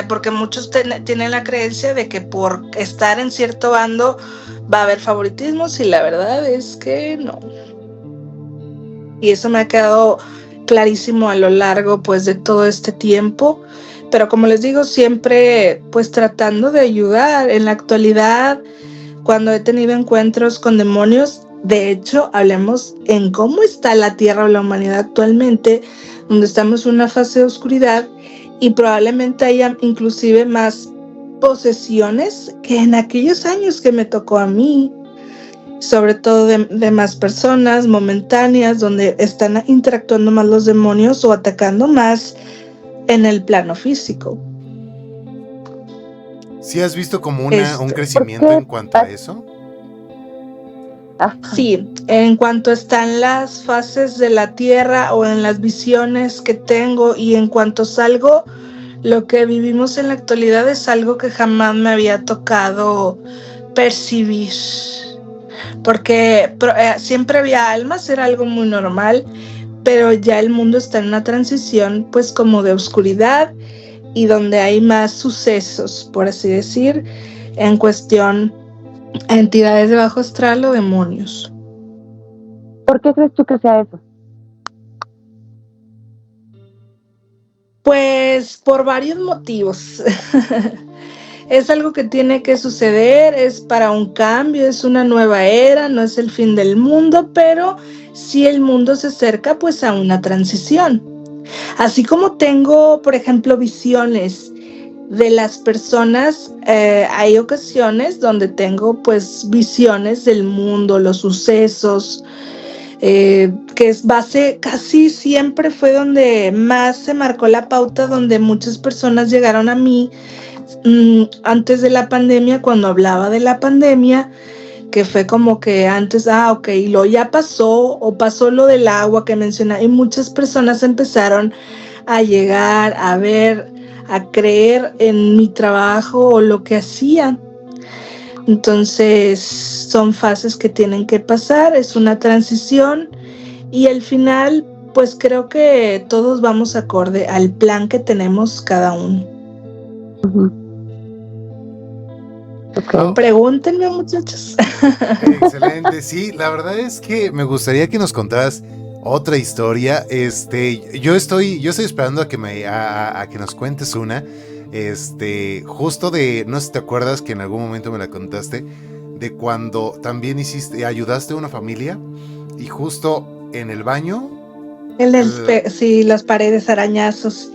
Porque muchos tienen la creencia de que por estar en cierto bando va a haber favoritismos, y la verdad es que no. Y eso me ha quedado clarísimo a lo largo pues de todo este tiempo, pero como les digo, siempre pues tratando de ayudar. En la actualidad, cuando he tenido encuentros con demonios, de hecho, hablemos en cómo está la Tierra o la humanidad actualmente, donde estamos en una fase de oscuridad, y probablemente haya inclusive más posesiones que en aquellos años que me tocó a mí, sobre todo de más personas momentáneas, donde están interactuando más los demonios o atacando más en el plano físico. ¿Sí has visto como un crecimiento en cuanto a eso? Sí, en cuanto están las fases de la Tierra o en las visiones que tengo, y en cuanto salgo, lo que vivimos en la actualidad es algo que jamás me había tocado percibir, porque siempre había almas, era algo muy normal, pero ya el mundo está en una transición pues como de oscuridad, y donde hay más sucesos, por así decir, en cuestión a entidades de bajo astral o demonios. ¿Por qué crees tú que sea eso? Pues por varios motivos. Es algo que tiene que suceder, es para un cambio, es una nueva era, no es el fin del mundo, pero sí el mundo se acerca pues a una transición. Así como tengo, por ejemplo, visiones de las personas, hay ocasiones donde tengo pues visiones del mundo, los sucesos, que es base, casi siempre fue donde más se marcó la pauta, donde muchas personas llegaron a mí antes de la pandemia, cuando hablaba de la pandemia, que fue como que antes, ok, lo ya pasó, o pasó lo del agua que mencionaba, y muchas personas empezaron a llegar, a ver, a creer en mi trabajo o lo que hacía. Entonces son fases que tienen que pasar, es una transición, y al final pues creo que todos vamos acorde al plan que tenemos cada uno. Okay. Pregúntenme, muchachos. Excelente, sí, la verdad es que me gustaría que nos contaras otra historia. Yo estoy esperando a que nos cuentes una. Justo de, no sé si te acuerdas que en algún momento me la contaste, de cuando también ayudaste a una familia y justo en el baño. Sí, las paredes, arañazos.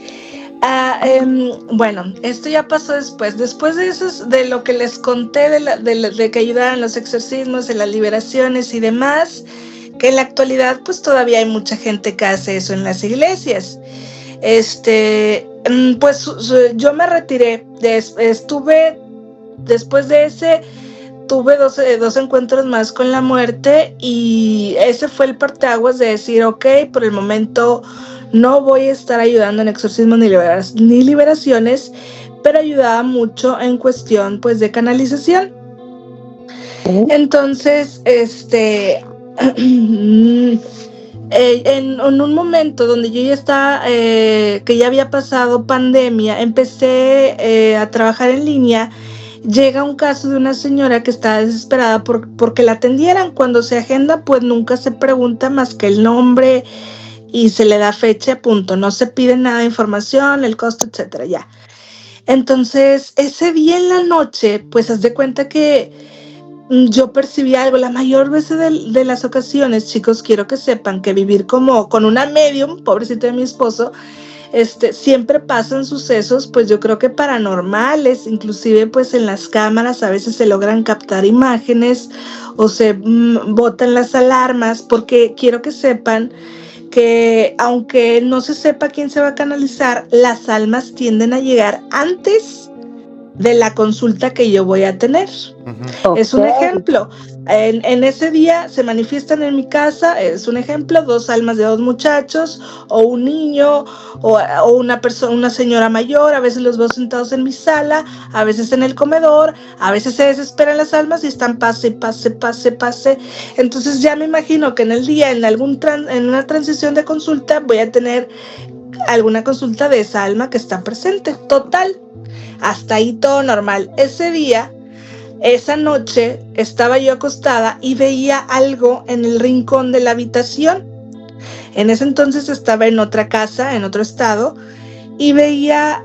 Bueno, esto ya pasó después de eso, de lo que les conté de que ayudaban los exorcismos, de las liberaciones y demás. que en la actualidad pues todavía hay mucha gente que hace eso en las iglesias. Pues yo me retiré, estuve después de ese, tuve dos encuentros más con la muerte y ese fue el parteaguas de decir, ok, por el momento no voy a estar ayudando en exorcismos ni liberaciones, pero ayudaba mucho en cuestión pues de canalización. Entonces, en un momento donde yo ya estaba, que ya había pasado pandemia, empecé a trabajar en línea. Llega un caso de una señora que está desesperada porque la atendieran. Cuando se agenda, pues nunca se pregunta más que el nombre y se le da fecha, punto. No se pide nada de información, el costo, etcétera, ya. Entonces, ese día en la noche, pues haz de cuenta que yo percibí algo. La mayor veces de las ocasiones, chicos, quiero que sepan que vivir como con una medium, pobrecito de mi esposo, siempre pasan sucesos, pues yo creo que paranormales, inclusive pues en las cámaras a veces se logran captar imágenes o se botan las alarmas, porque quiero que sepan que aunque no se sepa quién se va a canalizar, las almas tienden a llegar antes de la consulta que yo voy a tener. Uh-huh. Es un ejemplo. En ese día se manifiestan en mi casa, es un ejemplo, 2 almas de 2 muchachos, o un niño, o una persona, una señora mayor. A veces los veo sentados en mi sala, a veces en el comedor, a veces se desesperan las almas y están pase. Entonces ya me imagino que en el día, en una transición de consulta, voy a tener alguna consulta de esa alma que está presente. Total, hasta ahí todo normal. Ese día, esa noche, estaba yo acostada y veía algo en el rincón de la habitación. En ese entonces estaba en otra casa, en otro estado, y veía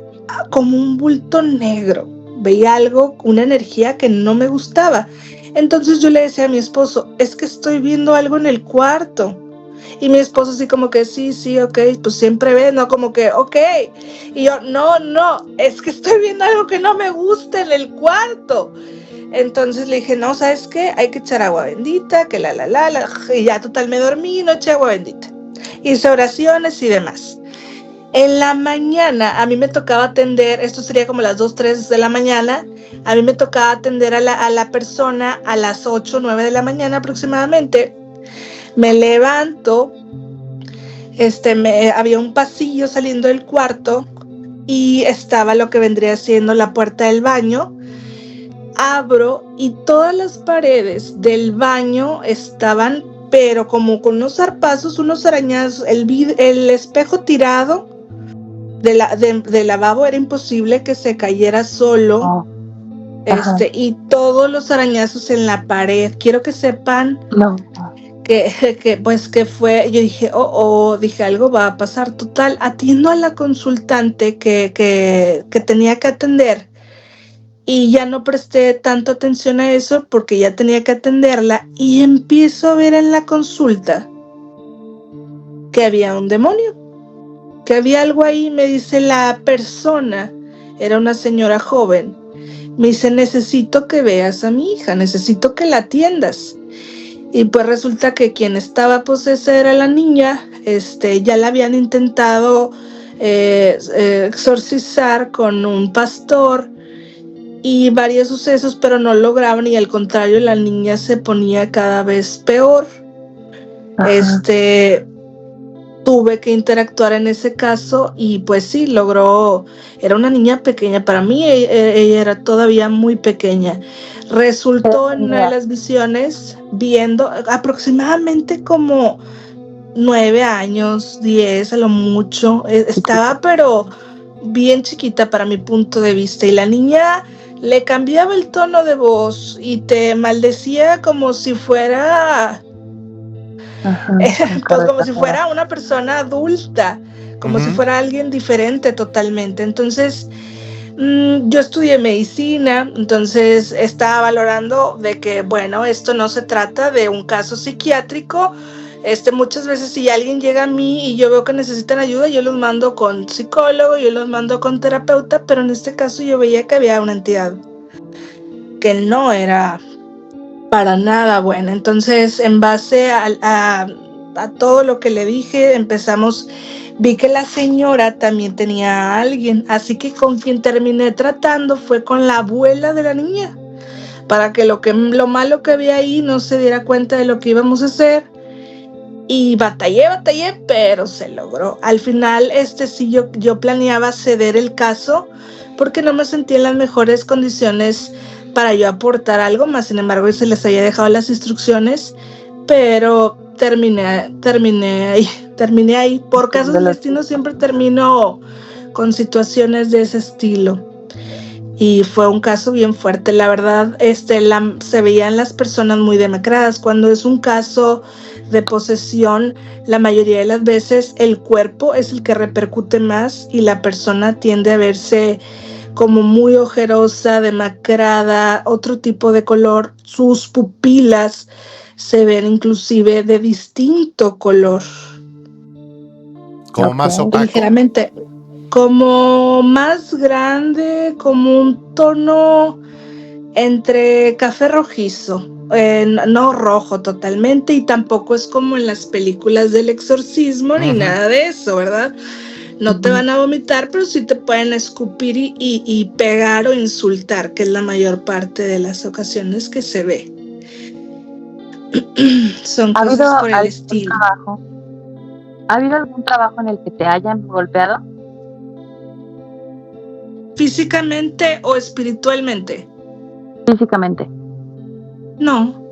como un bulto negro. Veía algo, una energía que no me gustaba. Entonces yo le decía a mi esposo, es que estoy viendo algo en el cuarto. Y mi esposo así como que sí, ok, pues siempre ve, ¿no? Como que, ok. Y yo, no, es que estoy viendo algo que no me gusta en el cuarto. Entonces le dije, no, ¿sabes qué? Hay que echar agua bendita, que y ya total me dormí, no eché agua bendita. Hice oraciones y demás. En la mañana, a mí me tocaba atender, esto sería como las 2, 3 de la mañana, a mí me tocaba atender a la persona a las 8, 9 de la mañana aproximadamente. Me levanto, había un pasillo saliendo del cuarto y estaba lo que vendría siendo la puerta del baño. Abro y todas las paredes del baño estaban, pero como con unos zarpazos, unos arañazos, el espejo tirado del lavabo era imposible que se cayera solo. Y todos los arañazos en la pared. Quiero que sepan que fue, yo dije, dije, algo va a pasar. Total, atiendo a la consultante que tenía que atender y ya no presté tanto atención a eso porque ya tenía que atenderla y empiezo a ver en la consulta que había un demonio, que había algo ahí. Me dice la persona, era una señora joven, me dice, necesito que veas a mi hija, necesito que la atiendas. Y pues resulta que quien estaba posesa era la niña. Ya la habían intentado exorcizar con un pastor y varios sucesos, pero no lograban, y al contrario, la niña se ponía cada vez peor. Tuve que interactuar en ese caso y pues sí, logró. Era una niña pequeña, para mí ella era todavía muy pequeña. Resultó en una de las visiones viendo aproximadamente como 9 años, 10 a lo mucho. Estaba pero bien chiquita para mi punto de vista, y la niña le cambiaba el tono de voz y te maldecía como si fuera pues como si fuera una persona adulta, como si fuera alguien diferente totalmente. Entonces yo estudié medicina, entonces estaba valorando de que, bueno, esto no se trata de un caso psiquiátrico. Muchas veces si alguien llega a mí y yo veo que necesitan ayuda, yo los mando con psicólogo, yo los mando con terapeuta, pero en este caso yo veía que había una entidad que no era para nada buena. Entonces, en base a todo lo que le dije, vi que la señora también tenía a alguien, así que con quien terminé tratando fue con la abuela de la niña, para que lo malo que había ahí no se diera cuenta de lo que íbamos a hacer. Y batallé, pero se logró. Al final, sí, yo planeaba ceder el caso porque no me sentía en las mejores condiciones para yo aportar algo más. Sin embargo, se les había dejado las instrucciones, pero terminé ahí. Por casos del destino siempre termino con situaciones de ese estilo. Y fue un caso bien fuerte, la verdad. Se veían las personas muy demacradas. Cuando es un caso de posesión, la mayoría de las veces el cuerpo es el que repercute más y la persona tiende a verse como muy ojerosa, demacrada, otro tipo de color. Sus pupilas se ven inclusive de distinto color. Como más opaco. Ligeramente. Como más grande, como un tono entre café rojizo, no rojo totalmente, y tampoco es como en las películas del exorcismo ni nada de eso, ¿verdad? No te van a vomitar, pero sí te pueden escupir y pegar o insultar, que es la mayor parte de las ocasiones que se ve. Son cosas por el estilo. ¿Ha habido algún trabajo en el que te hayan golpeado? ¿Físicamente o espiritualmente? Físicamente. No.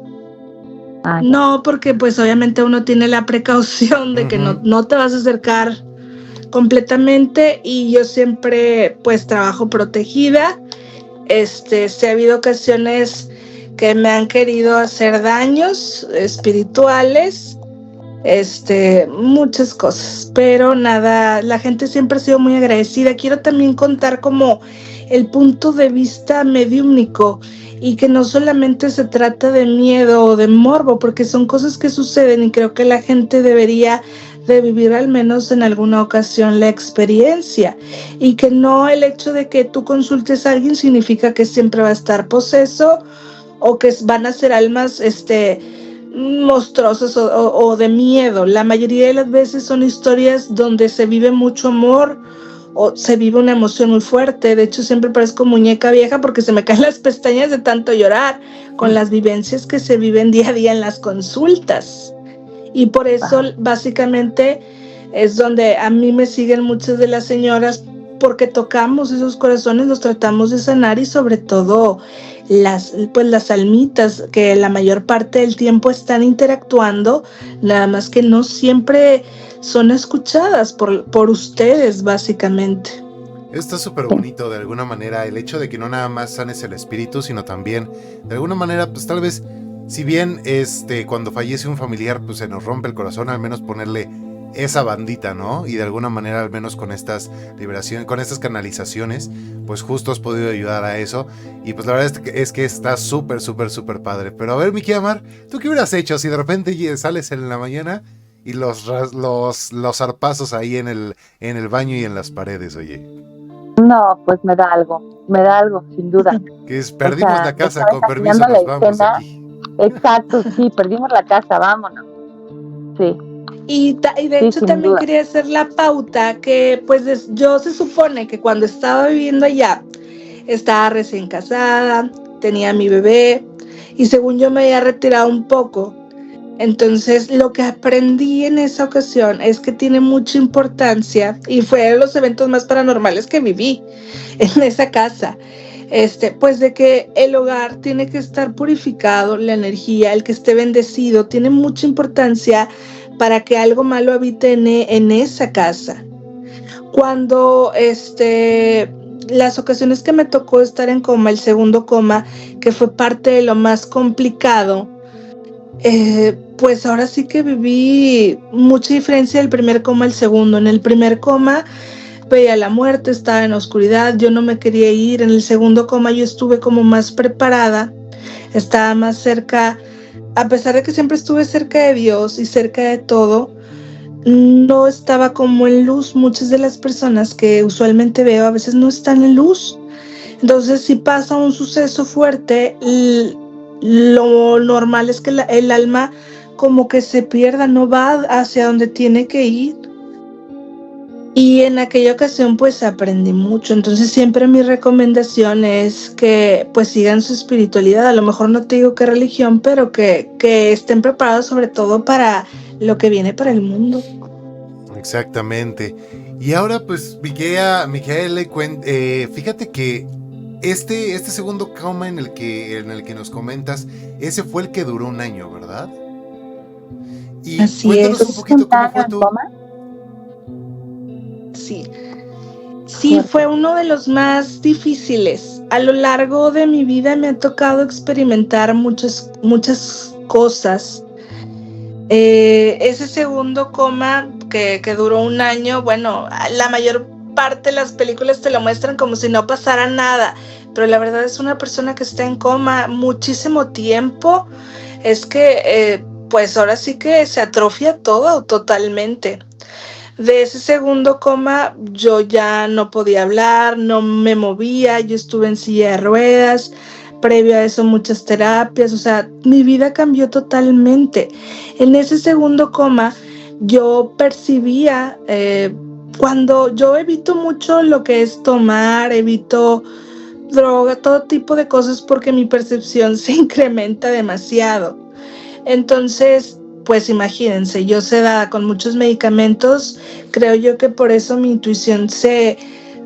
No, porque pues obviamente uno tiene la precaución de que no te vas a acercar completamente, y yo siempre pues trabajo protegida. Sí, ha habido ocasiones que me han querido hacer daños espirituales, muchas cosas, pero nada, la gente siempre ha sido muy agradecida. Quiero también contar como el punto de vista mediúmnico, y que no solamente se trata de miedo o de morbo, porque son cosas que suceden, y creo que la gente debería de vivir al menos en alguna ocasión la experiencia, y que no el hecho de que tú consultes a alguien significa que siempre va a estar poseso o que van a ser almas monstruosas o de miedo. La mayoría de las veces son historias donde se vive mucho amor o se vive una emoción muy fuerte. De hecho, siempre parezco muñeca vieja porque se me caen las pestañas de tanto llorar con las vivencias que se viven día a día en las consultas. Y por eso básicamente es donde a mí me siguen muchas de las señoras, porque tocamos esos corazones, los tratamos de sanar, y sobre todo las almitas que la mayor parte del tiempo están interactuando, nada más que no siempre son escuchadas por ustedes, básicamente. Está súper bonito de alguna manera el hecho de que no nada más sanes el espíritu, sino también de alguna manera pues tal vez, si bien cuando fallece un familiar pues se nos rompe el corazón, al menos ponerle esa bandita, ¿no? Y de alguna manera, al menos con estas liberaciones, con estas canalizaciones, pues justo has podido ayudar a eso. Y pues la verdad es que está súper, súper, súper padre. Pero a ver, mi querida Mar, ¿tú qué hubieras hecho si de repente sales en la mañana y los zarpazos ahí en el baño y en las paredes, oye? No, pues me da algo, sin duda. Que perdimos la casa, con permiso nos vamos aquí. Exacto, sí, perdimos la casa, vámonos. Sí. Y de hecho también quería hacer la pauta que pues yo se supone que cuando estaba viviendo allá estaba recién casada, tenía mi bebé, y según yo me había retirado un poco. Entonces lo que aprendí en esa ocasión es que tiene mucha importancia, y fue de los eventos más paranormales que viví en esa casa, pues de que el hogar tiene que estar purificado, la energía, el que esté bendecido, tiene mucha importancia para que algo malo habite en esa casa. Cuando las ocasiones que me tocó estar en coma, el segundo coma, que fue parte de lo más complicado, pues ahora sí que viví mucha diferencia del primer coma al segundo. En el primer coma veía la muerte, estaba en oscuridad, yo no me quería ir. En el segundo coma yo estuve como más preparada, estaba más cerca. A pesar de que siempre estuve cerca de Dios y cerca de todo, no estaba como en luz. Muchas de las personas que usualmente veo a veces no están en luz. Entonces, si pasa un suceso fuerte, lo normal es que el alma como que se pierda, no va hacia donde tiene que ir. Y en aquella ocasión pues aprendí mucho, entonces siempre mi recomendación es que pues sigan su espiritualidad, a lo mejor no te digo qué religión, pero que estén preparados sobre todo para lo que viene para el mundo. Exactamente. Y ahora pues Micaela, fíjate que este segundo coma en el que nos comentas, ese fue el que duró 1 año, ¿verdad? Y así cuéntanos es. un poquito cómo fue tu... Sí, fue uno de los más difíciles. A lo largo de mi vida me ha tocado experimentar muchas cosas. Ese segundo coma que duró 1 año, bueno, la mayor parte de las películas te lo muestran como si no pasara nada, pero la verdad es una persona que está en coma muchísimo tiempo, es que pues ahora sí que se atrofia todo totalmente. De ese segundo coma yo ya no podía hablar, no me movía, yo estuve en silla de ruedas, previo a eso muchas terapias, o sea, mi vida cambió totalmente. En ese segundo coma yo percibía, cuando yo evito mucho lo que es tomar, evito droga, todo tipo de cosas porque mi percepción se incrementa demasiado. Entonces, pues imagínense, yo sedada con muchos medicamentos, creo yo que por eso mi intuición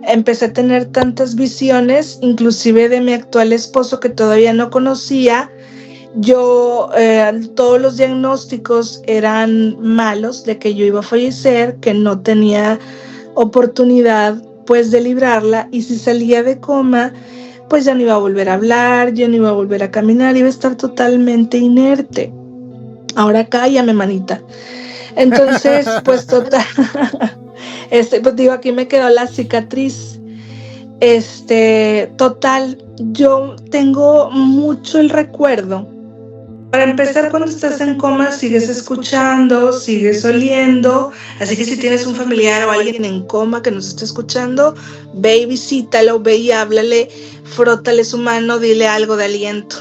empecé a tener tantas visiones, inclusive de mi actual esposo que todavía no conocía. Yo, todos los diagnósticos eran malos, de que yo iba a fallecer, que no tenía oportunidad pues de librarla, y si salía de coma, pues ya no iba a volver a hablar, ya no iba a volver a caminar, iba a estar totalmente inerte. Ahora cállame, manita. Entonces, pues total, pues digo, aquí me quedó la cicatriz. Total, yo tengo mucho el recuerdo. Para empezar, cuando estás en coma, sigues escuchando, sigues oliendo, así que si tienes un familiar o alguien en coma que nos está escuchando, ve y visítalo, ve y háblale, frótale su mano, dile algo de aliento.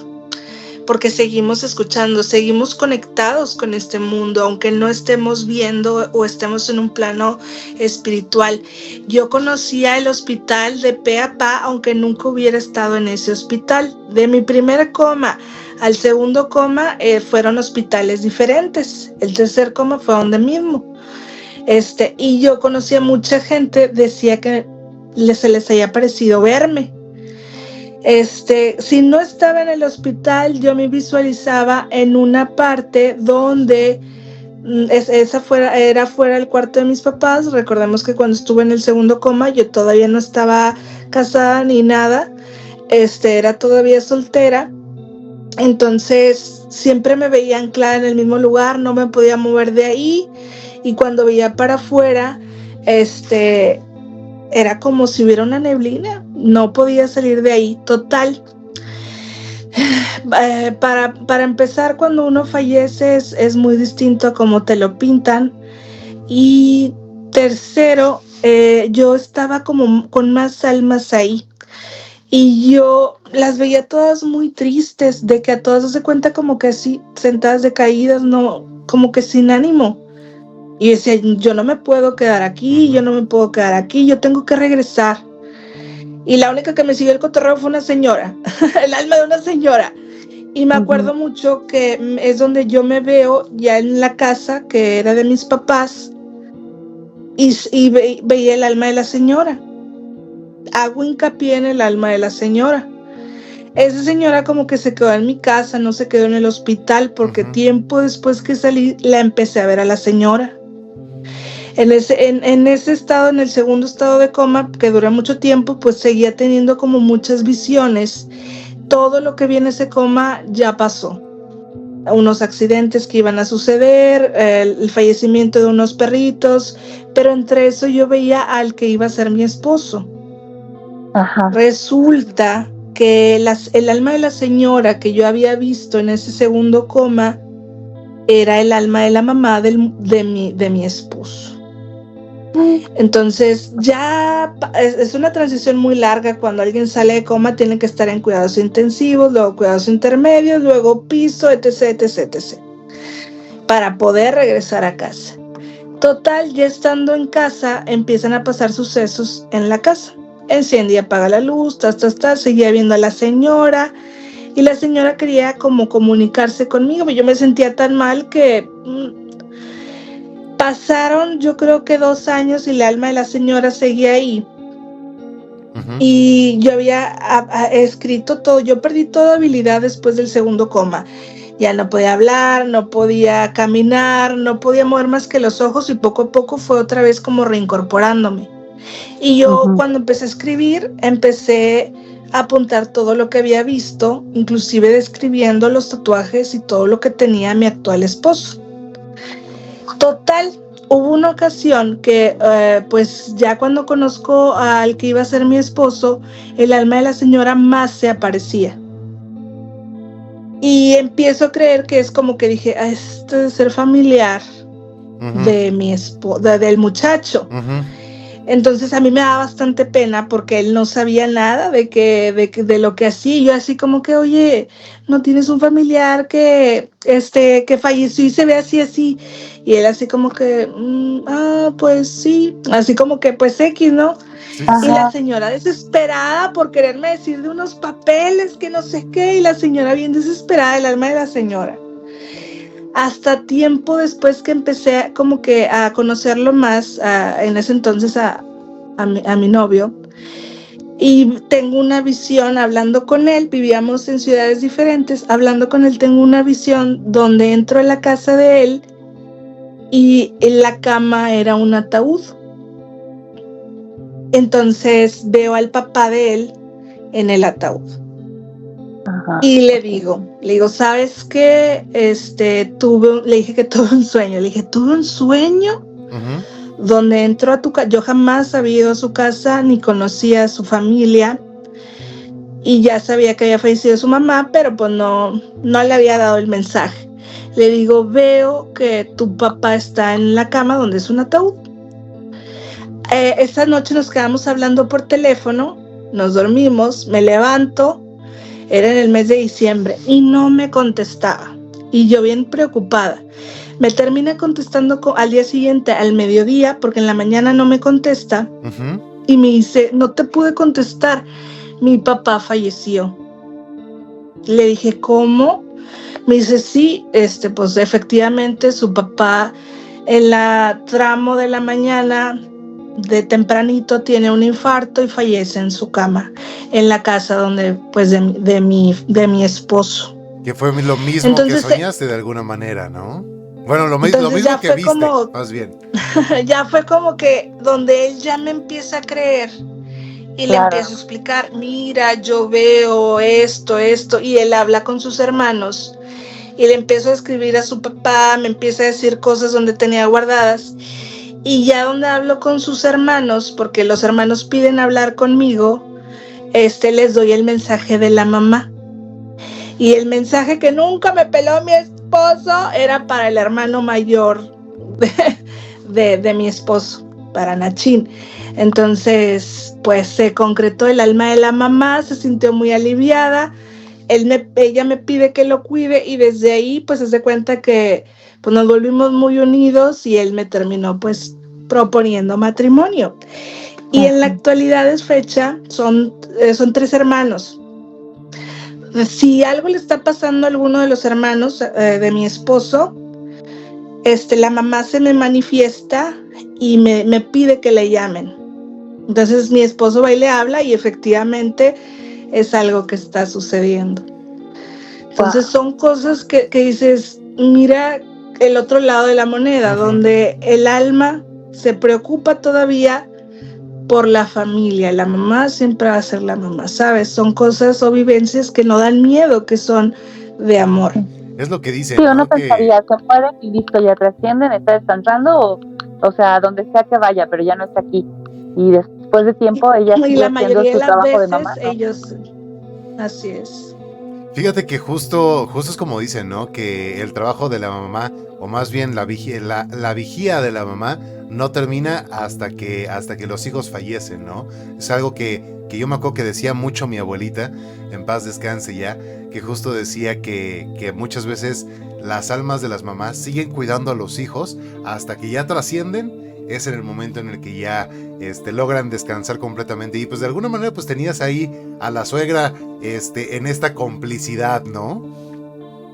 Porque seguimos escuchando, seguimos conectados con este mundo, aunque no estemos viendo o estemos en un plano espiritual. Yo conocía el hospital de pe a pa, aunque nunca hubiera estado en ese hospital. De mi primer coma al segundo coma fueron hospitales diferentes. El tercer coma fue donde mismo. Y yo conocía mucha gente, decía que se les había parecido verme. Si no estaba en el hospital, yo me visualizaba en una parte donde era fuera del cuarto de mis papás. Recordemos que cuando estuve en el segundo coma, yo todavía no estaba casada ni nada, era todavía soltera. Entonces siempre me veía anclada en el mismo lugar, no me podía mover de ahí, y cuando veía para afuera, era como si hubiera una neblina, no podía salir de ahí, total. Para empezar, cuando uno fallece es muy distinto a como te lo pintan. Y tercero, yo estaba como con más almas ahí, y yo las veía todas muy tristes, de que a todas se cuenta como que así, sentadas decaídas, no, como que sin ánimo. Y decía, yo no me puedo quedar aquí, yo tengo que regresar. Y la única que me siguió el cotorreo fue una señora, el alma de una señora. Y me acuerdo mucho que es donde yo me veo ya en la casa que era de mis papás, y veía el alma de la señora. Hago hincapié en el alma de la señora. Esa señora como que se quedó en mi casa, no se quedó en el hospital, porque tiempo después que salí la empecé a ver a la señora. En ese estado, en el segundo estado de coma, que dura mucho tiempo, pues seguía teniendo como muchas visiones. Todo lo que viene ese coma ya pasó. Unos accidentes que iban a suceder, el fallecimiento de unos perritos, pero entre eso yo veía al que iba a ser mi esposo. Ajá. Resulta que el alma de la señora que yo había visto en ese segundo coma era el alma de la mamá de mi esposo. Entonces ya es una transición muy larga. Cuando alguien sale de coma tiene que estar en cuidados intensivos, luego cuidados intermedios, luego piso, etc, etc, etc, para poder regresar a casa. Total, ya estando en casa empiezan a pasar sucesos en la casa. Enciende y apaga la luz, seguía viendo a la señora y la señora quería como comunicarse conmigo, pero yo me sentía tan mal que pasaron yo creo que 2 años y el alma de la señora seguía ahí. Uh-huh. Y yo había escrito todo, yo perdí toda habilidad después del segundo coma. Ya no podía hablar, no podía caminar, no podía mover más que los ojos y poco a poco fue otra vez como reincorporándome. Y yo cuando empecé a escribir, empecé a apuntar todo lo que había visto, inclusive describiendo los tatuajes y todo lo que tenía mi actual esposo. Total, hubo una ocasión que pues ya cuando conozco al que iba a ser mi esposo, el alma de la señora más se aparecía. Y empiezo a creer que es como que dije, esto debe ser familiar de mi del muchacho. Entonces a mí me daba bastante pena porque él no sabía nada de lo que hacía. Y yo así como que, oye, ¿no tienes un familiar que falleció y se ve así? Y él así como que, pues sí, así como que pues X, ¿no? Sí. Y la señora desesperada por quererme decir de unos papeles que no sé qué, y la señora bien desesperada, el alma de la señora. Hasta tiempo después que empecé como que a conocerlo más, en ese entonces a mi novio, y tengo una visión hablando con él, vivíamos en ciudades diferentes, hablando con él tengo una visión donde entro a la casa de él y en la cama era un ataúd. Entonces veo al papá de él en el ataúd. Ajá. Y le digo, ¿sabes qué? Le dije que tuve un sueño. Le dije, tuve un sueño donde entró a tu casa. Yo jamás había ido a su casa ni conocía a su familia. Y ya sabía que había fallecido su mamá, pero pues no le había dado el mensaje. Le digo, veo que tu papá está en la cama donde es un ataúd. Esa noche nos quedamos hablando por teléfono, nos dormimos, me levanto, era en el mes de diciembre y no me contestaba y yo bien preocupada. Me termina contestando al día siguiente, al mediodía, porque en la mañana no me contesta y me dice, no te pude contestar, mi papá falleció. Le dije, ¿cómo? Me dice, sí, pues efectivamente su papá en la tramo de la mañana de tempranito tiene un infarto y fallece en su cama, en la casa donde, pues, de mi esposo. Que fue lo mismo. Entonces, que soñaste de alguna manera, ¿no? Bueno, lo mismo que viste, como, más bien. Ya fue como que donde él ya me empieza a creer y le empiezo a explicar, mira, yo veo esto, y él habla con sus hermanos y le empiezo a escribir a su papá, me empieza a decir cosas donde tenía guardadas. Y ya donde hablo con sus hermanos, porque los hermanos piden hablar conmigo, les doy el mensaje de la mamá. Y el mensaje que nunca me peló mi esposo era para el hermano mayor de mi esposo, para Nachín. Entonces, pues se concretó el alma de la mamá, se sintió muy aliviada. Ella me pide que lo cuide y desde ahí, pues se da cuenta que pues nos volvimos muy unidos y él me terminó pues proponiendo matrimonio. Y en la actualidad es fecha, son 3 hermanos. Si algo le está pasando a alguno de los hermanos de mi esposo, la mamá se me manifiesta y me pide que le llamen. Entonces mi esposo va y le habla y efectivamente es algo que está sucediendo. Entonces son cosas que dices, mira el otro lado de la moneda, donde el alma se preocupa todavía por la familia. La mamá siempre va a ser la mamá, ¿sabes? Son cosas o vivencias que no dan miedo, que son de amor. Es lo que dice. Sí, uno pensaría, se mueren y listo, ya trascienden, está descansando, o sea, donde sea que vaya, pero ya no está aquí. Y después de tiempo ella sigue haciendo su trabajo de mamá, ¿no? Ellos, así es. Fíjate que justo es como dicen, ¿no? Que el trabajo de la mamá, o más bien la vigía de la mamá, no termina hasta que los hijos fallecen, ¿no? Es algo que yo me acuerdo que decía mucho mi abuelita, en paz descanse ya, que justo decía que muchas veces las almas de las mamás siguen cuidando a los hijos hasta que ya trascienden. Es en el momento en el que ya logran descansar completamente. Y pues de alguna manera pues tenías ahí a la suegra en esta complicidad, ¿no?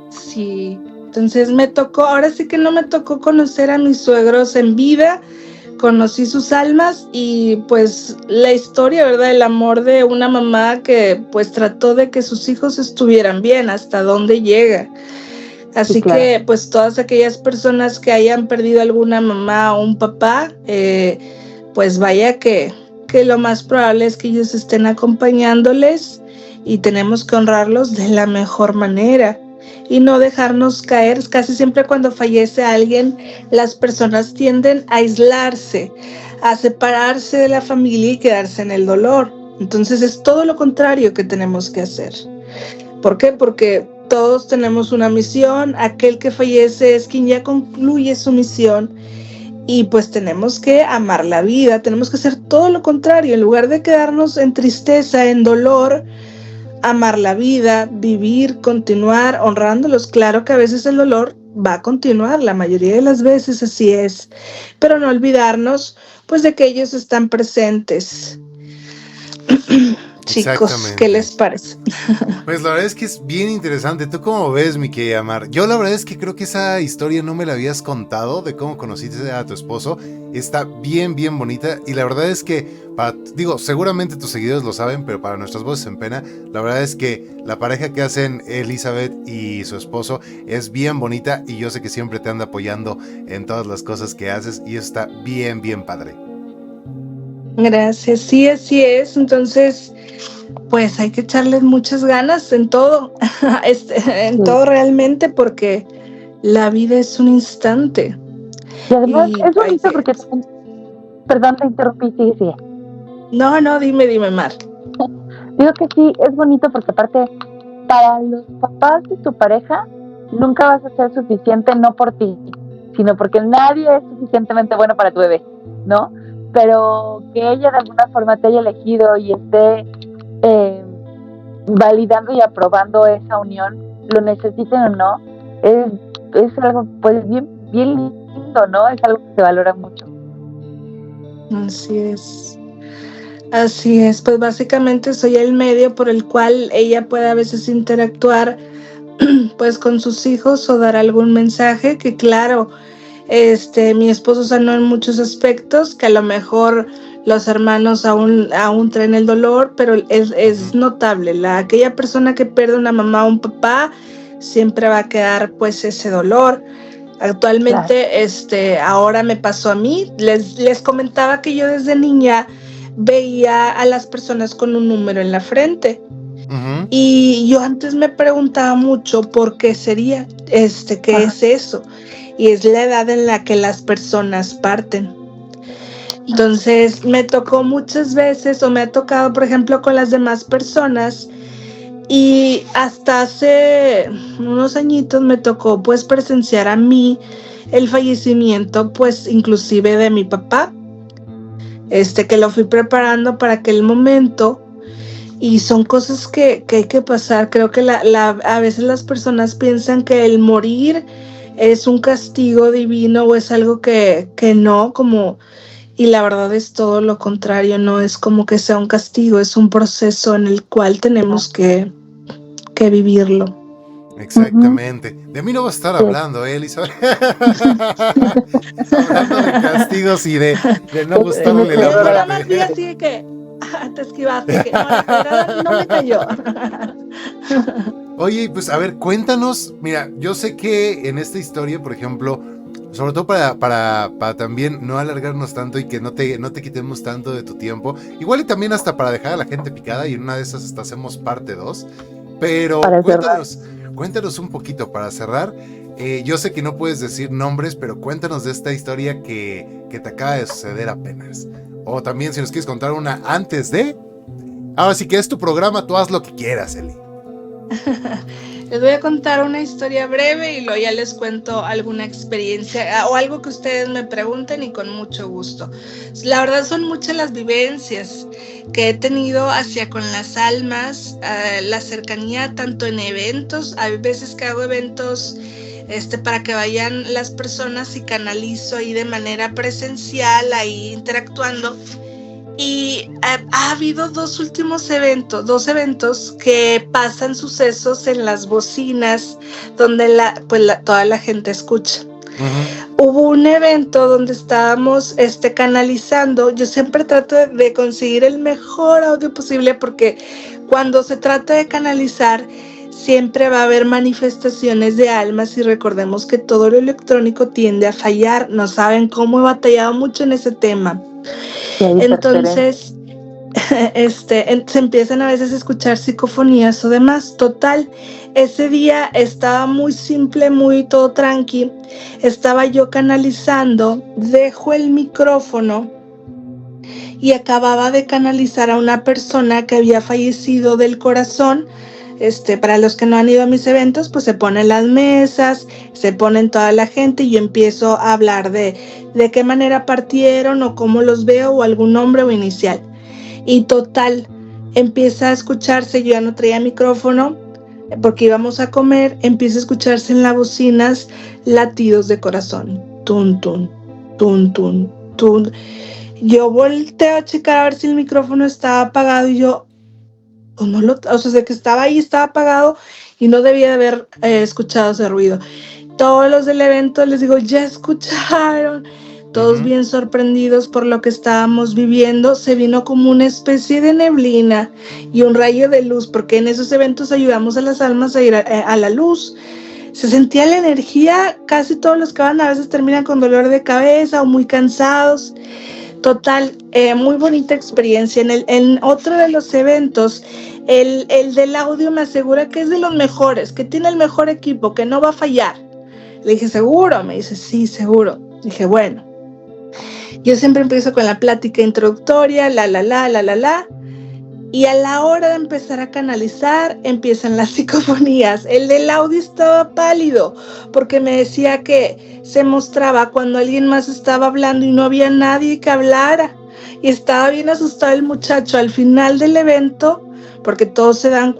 Sí, entonces ahora sí que no me tocó conocer a mis suegros en vida, conocí sus almas y pues la historia, ¿verdad? El amor de una mamá que pues trató de que sus hijos estuvieran bien, hasta dónde llega. Así sí, claro. Que pues todas aquellas personas que hayan perdido alguna mamá o un papá, pues vaya que lo más probable es que ellos estén acompañándoles y tenemos que honrarlos de la mejor manera y no dejarnos caer. Casi siempre cuando fallece alguien, las personas tienden a aislarse, a separarse de la familia y quedarse en el dolor. Entonces es todo lo contrario que tenemos que hacer. ¿Por qué? Porque todos tenemos una misión, aquel que fallece es quien ya concluye su misión y pues tenemos que amar la vida, tenemos que hacer todo lo contrario, en lugar de quedarnos en tristeza, en dolor, amar la vida, vivir, continuar, honrándolos. Claro que a veces el dolor va a continuar, la mayoría de las veces así es, pero no olvidarnos pues de que ellos están presentes. Chicos, ¿qué les parece? Pues la verdad es que es bien interesante. ¿Tú cómo ves, mi querida Mar? Yo la verdad es que creo que esa historia no me la habías contado de cómo conociste a tu esposo. Está bien, bien bonita. Y la verdad es que, seguramente tus seguidores lo saben, pero para nuestras voces en pena, la verdad es que la pareja que hacen Elizabeth y su esposo es bien bonita. Y yo sé que siempre te anda apoyando en todas las cosas que haces. Y eso está bien, bien padre. Gracias, sí, así es. Entonces, pues hay que echarle muchas ganas en todo, todo realmente, porque la vida es un instante. Y además es bonito porque, perdón, te interrumpí, sigue. No, dime, Mar. Digo que sí, es bonito porque aparte, para los papás de tu pareja, nunca vas a ser suficiente, no por ti, sino porque nadie es suficientemente bueno para tu bebé, ¿no? Pero que ella de alguna forma te haya elegido y esté validando y aprobando esa unión, lo necesiten o no, es algo pues bien lindo, ¿no? Es algo que se valora mucho. Así es, pues básicamente soy el medio por el cual ella puede a veces interactuar pues con sus hijos o dar algún mensaje que claro, mi esposo sanó en muchos aspectos que a lo mejor los hermanos aún traen el dolor, pero es notable. Aquella persona que pierde una mamá o un papá siempre va a quedar pues ese dolor. Actualmente, claro. Ahora me pasó a mí. Les comentaba que yo desde niña veía a las personas con un número en la frente. Uh-huh. Y yo antes me preguntaba mucho por qué sería, qué es eso. Y es la edad en la que las personas parten. Entonces me tocó muchas veces, o me ha tocado, por ejemplo, con las demás personas, y hasta hace unos añitos me tocó pues presenciar a mí el fallecimiento, pues inclusive de mi papá, que lo fui preparando para aquel momento, y son cosas que hay que pasar. Creo que a veces las personas piensan que el morir es un castigo divino o es algo que no, y la verdad es todo lo contrario, no es como que sea un castigo, es un proceso en el cual tenemos que vivirlo. Exactamente. Uh-huh. De mí no vas a estar hablando, Elizabeth. Hablando de castigos y de no gustarle la muerte. Nada más diga así que te esquivaste, que no, la pedrada no me cayó. Oye, pues a ver, cuéntanos. Mira, yo sé que en esta historia, por ejemplo, sobre todo para también no alargarnos tanto y que no te quitemos tanto de tu tiempo, igual y también hasta para dejar a la gente picada, y en una de esas hasta hacemos parte 2, pero cuéntanos un poquito para cerrar. Yo sé que no puedes decir nombres, pero cuéntanos de esta historia que te acaba de suceder apenas, o también si nos quieres contar una antes de. Ahora sí que es tu programa, tú haz lo que quieras, Eli. Les voy a contar una historia breve y luego ya les cuento alguna experiencia o algo que ustedes me pregunten y con mucho gusto. La verdad son muchas las vivencias que he tenido hacia con las almas, la cercanía tanto en eventos, hay veces que hago eventos para que vayan las personas y canalizo ahí de manera presencial, ahí interactuando. Y ha habido dos eventos que pasan sucesos en las bocinas donde toda la gente escucha. Uh-huh. Hubo un evento donde estábamos canalizando. Yo siempre trato de conseguir el mejor audio posible porque cuando se trata de canalizar siempre va a haber manifestaciones de almas y recordemos que todo lo electrónico tiende a fallar. No saben cómo he batallado mucho en ese tema. Entonces se empiezan a veces a escuchar psicofonías o demás. Total, ese día estaba muy simple, muy todo tranqui. Estaba yo canalizando, dejo el micrófono y acababa de canalizar a una persona que había fallecido del corazón. Para los que no han ido a mis eventos, pues se ponen las mesas, se ponen toda la gente y yo empiezo a hablar de qué manera partieron o cómo los veo o algún nombre o inicial. Y total, empieza a escucharse, yo ya no traía micrófono porque íbamos a comer, empieza a escucharse en las bocinas latidos de corazón. Tun, tun, tun, tun, tun. Yo volteo a checar a ver si el micrófono estaba apagado y yo... de que estaba ahí, estaba apagado y no debía de haber escuchado ese ruido. Todos los del evento les digo, ya escucharon, todos uh-huh. Bien sorprendidos por lo que estábamos viviendo. Se vino como una especie de neblina y un rayo de luz, porque en esos eventos ayudamos a las almas a ir a la luz. Se sentía la energía, casi todos los que van a veces terminan con dolor de cabeza o muy cansados. Total, muy bonita experiencia. En otro de los eventos, el del audio me asegura que es de los mejores, que tiene el mejor equipo, que no va a fallar. Le dije, ¿seguro? Me dice, sí, seguro. Dije, bueno. Yo siempre empiezo con la plática introductoria, la. Y a la hora de empezar a canalizar, empiezan las psicofonías. El del audio estaba pálido, porque me decía que se mostraba cuando alguien más estaba hablando y no había nadie que hablara. Y estaba bien asustado el muchacho. Al final del evento, porque todos se dieron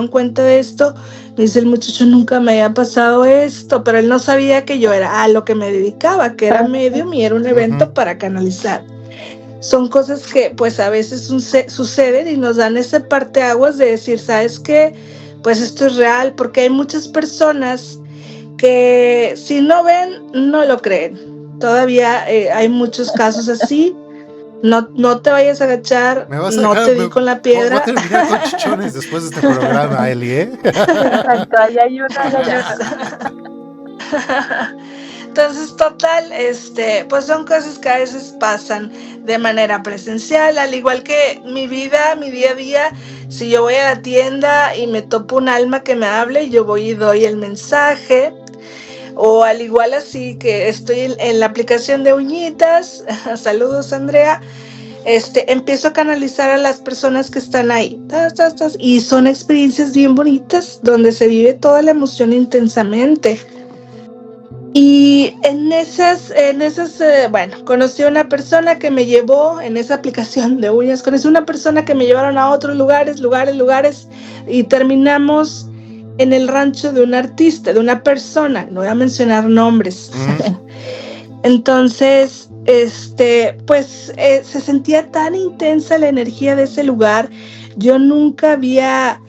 cuenta de esto, me dice el muchacho, nunca me había pasado esto, pero él no sabía que yo era a lo que me dedicaba, que era medium y era un evento uh-huh. para canalizar. Son cosas que pues a veces suceden y nos dan ese parteaguas de decir, ¿sabes qué? Pues esto es real, porque hay muchas personas que si no ven, no lo creen. Todavía hay muchos casos así. No te vayas a agachar, no te di con la piedra. Voy a terminar con chichones después de este programa, Eli, ¿eh? Exacto, ahí hay una. Entonces, total, pues son cosas que a veces pasan de manera presencial, al igual que mi vida, mi día a día. Si yo voy a la tienda y me topo un alma que me hable, yo voy y doy el mensaje. O al igual así que estoy en la aplicación de uñitas, saludos Andrea, empiezo a canalizar a las personas que están ahí, y son experiencias bien bonitas, donde se vive toda la emoción intensamente. Y en esas, conocí a una persona que me llevó en esa aplicación de uñas, conocí a una persona que me llevaron a otros lugares, y terminamos en el rancho de un artista, de una persona, no voy a mencionar nombres. Entonces, se sentía tan intensa la energía de ese lugar. Yo nunca había,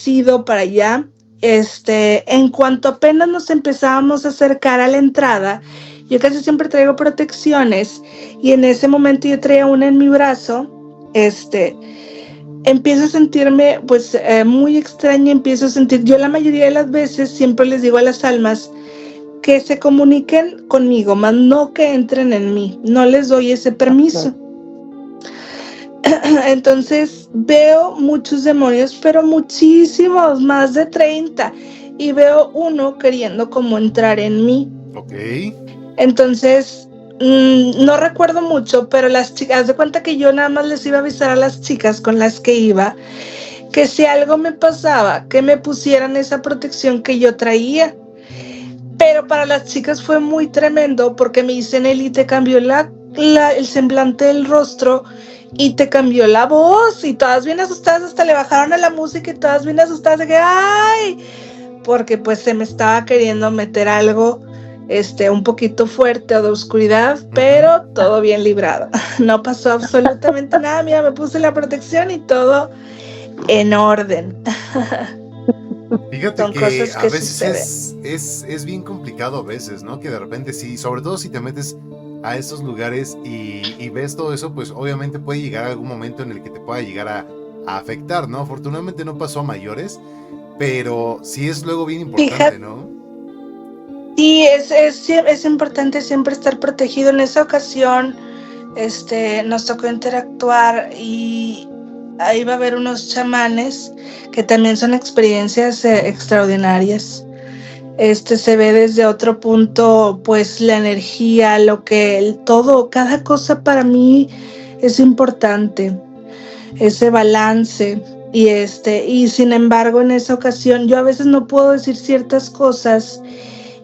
ido para allá. En cuanto apenas nos empezábamos a acercar a la entrada, yo casi siempre traigo protecciones, y en ese momento yo traía una en mi brazo. Empiezo a sentirme muy extraña, yo la mayoría de las veces siempre les digo a las almas que se comuniquen conmigo, más no que entren en mí, no les doy ese permiso. Entonces veo muchos demonios, pero muchísimos, más de 30, y veo uno queriendo como entrar en mí. Okay. Entonces no recuerdo mucho, pero las chicas, haz de cuenta que yo nada más les iba a avisar a las chicas con las que iba que si algo me pasaba, que me pusieran esa protección que yo traía. Pero para las chicas fue muy tremendo porque me dicen, Eli, te cambió el semblante del rostro y te cambió la voz, y todas bien asustadas, hasta le bajaron a la música y todas bien asustadas de que ¡ay! Porque pues se me estaba queriendo meter algo un poquito fuerte o de oscuridad, pero todo bien librado. No pasó absolutamente nada, mira, me puse la protección y todo en orden. Fíjate Son que cosas que a veces suceden. es bien complicado a veces, ¿no? Que de repente sí, sobre todo si te metes a estos lugares y ves todo eso, pues obviamente puede llegar algún momento en el que te pueda llegar a afectar, ¿no? Afortunadamente no pasó a mayores, pero sí es luego bien importante, Fíjate, ¿no? sí, es importante siempre estar protegido. En esa ocasión, nos tocó interactuar y ahí va a haber unos chamanes que también son experiencias extraordinarias. Se ve desde otro punto, pues la energía, todo, cada cosa para mí es importante, ese balance. Y sin embargo, en esa ocasión, yo a veces no puedo decir ciertas cosas.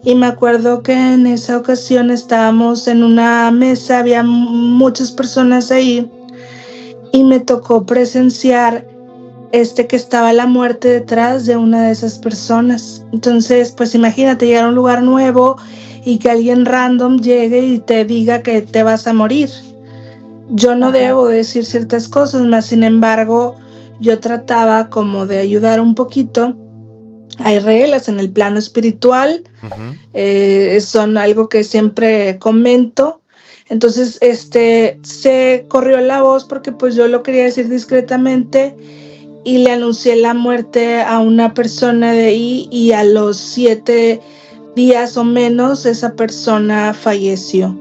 Y me acuerdo que en esa ocasión estábamos en una mesa, había muchas personas ahí, y me tocó presenciar que estaba la muerte detrás de una de esas personas. Entonces, pues imagínate llegar a un lugar nuevo y que alguien random llegue y te diga que te vas a morir. Yo no debo decir ciertas cosas, más sin embargo, yo trataba como de ayudar un poquito. Hay reglas en el plano espiritual, son algo que siempre comento. Entonces, se corrió la voz porque pues yo lo quería decir discretamente y le anuncié la muerte a una persona de ahí, y a los 7 días o menos esa persona falleció.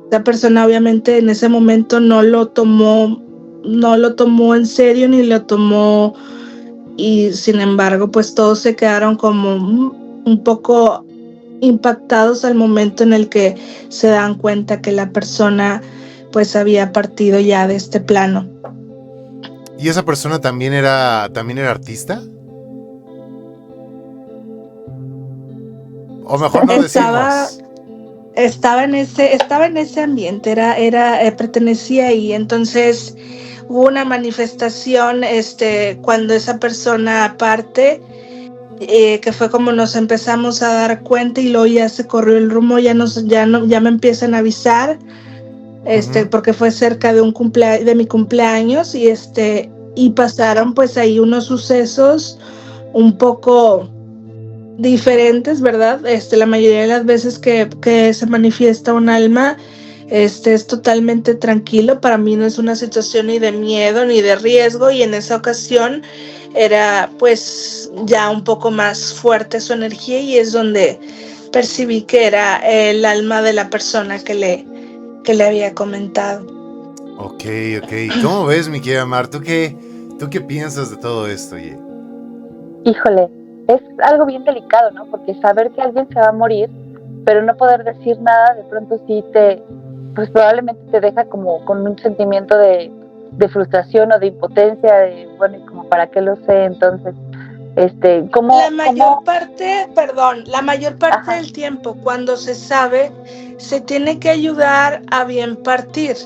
Esa persona obviamente en ese momento no lo tomó en serio ni lo tomó, y sin embargo pues todos se quedaron como un poco impactados al momento en el que se dan cuenta que la persona pues había partido ya de este plano. ¿Y esa persona también era artista? O mejor no decimos. Estaba en ese ambiente, pertenecía ahí. Entonces hubo una manifestación cuando esa persona parte, que fue como nos empezamos a dar cuenta, y luego ya se corrió el rumor, ya me empiezan a avisar, porque fue cerca de mi cumpleaños, y pasaron pues ahí unos sucesos un poco diferentes, ¿verdad? La mayoría de las veces que se manifiesta un alma, es totalmente tranquilo. Para mí no es una situación ni de miedo ni de riesgo, y en esa ocasión era pues ya un poco más fuerte su energía, y es donde percibí que era el alma de la persona que le había comentado. Ok. ¿Cómo ves, mi querida Mar? ¿Tú qué piensas de todo esto, oye? Híjole, es algo bien delicado, ¿no? Porque saber que alguien se va a morir, pero no poder decir nada, de pronto sí pues probablemente te deja como con un sentimiento de frustración o de impotencia, de bueno, ¿y como para qué lo sé? Entonces, la mayor parte del tiempo, cuando se sabe, se tiene que ayudar a bien partir,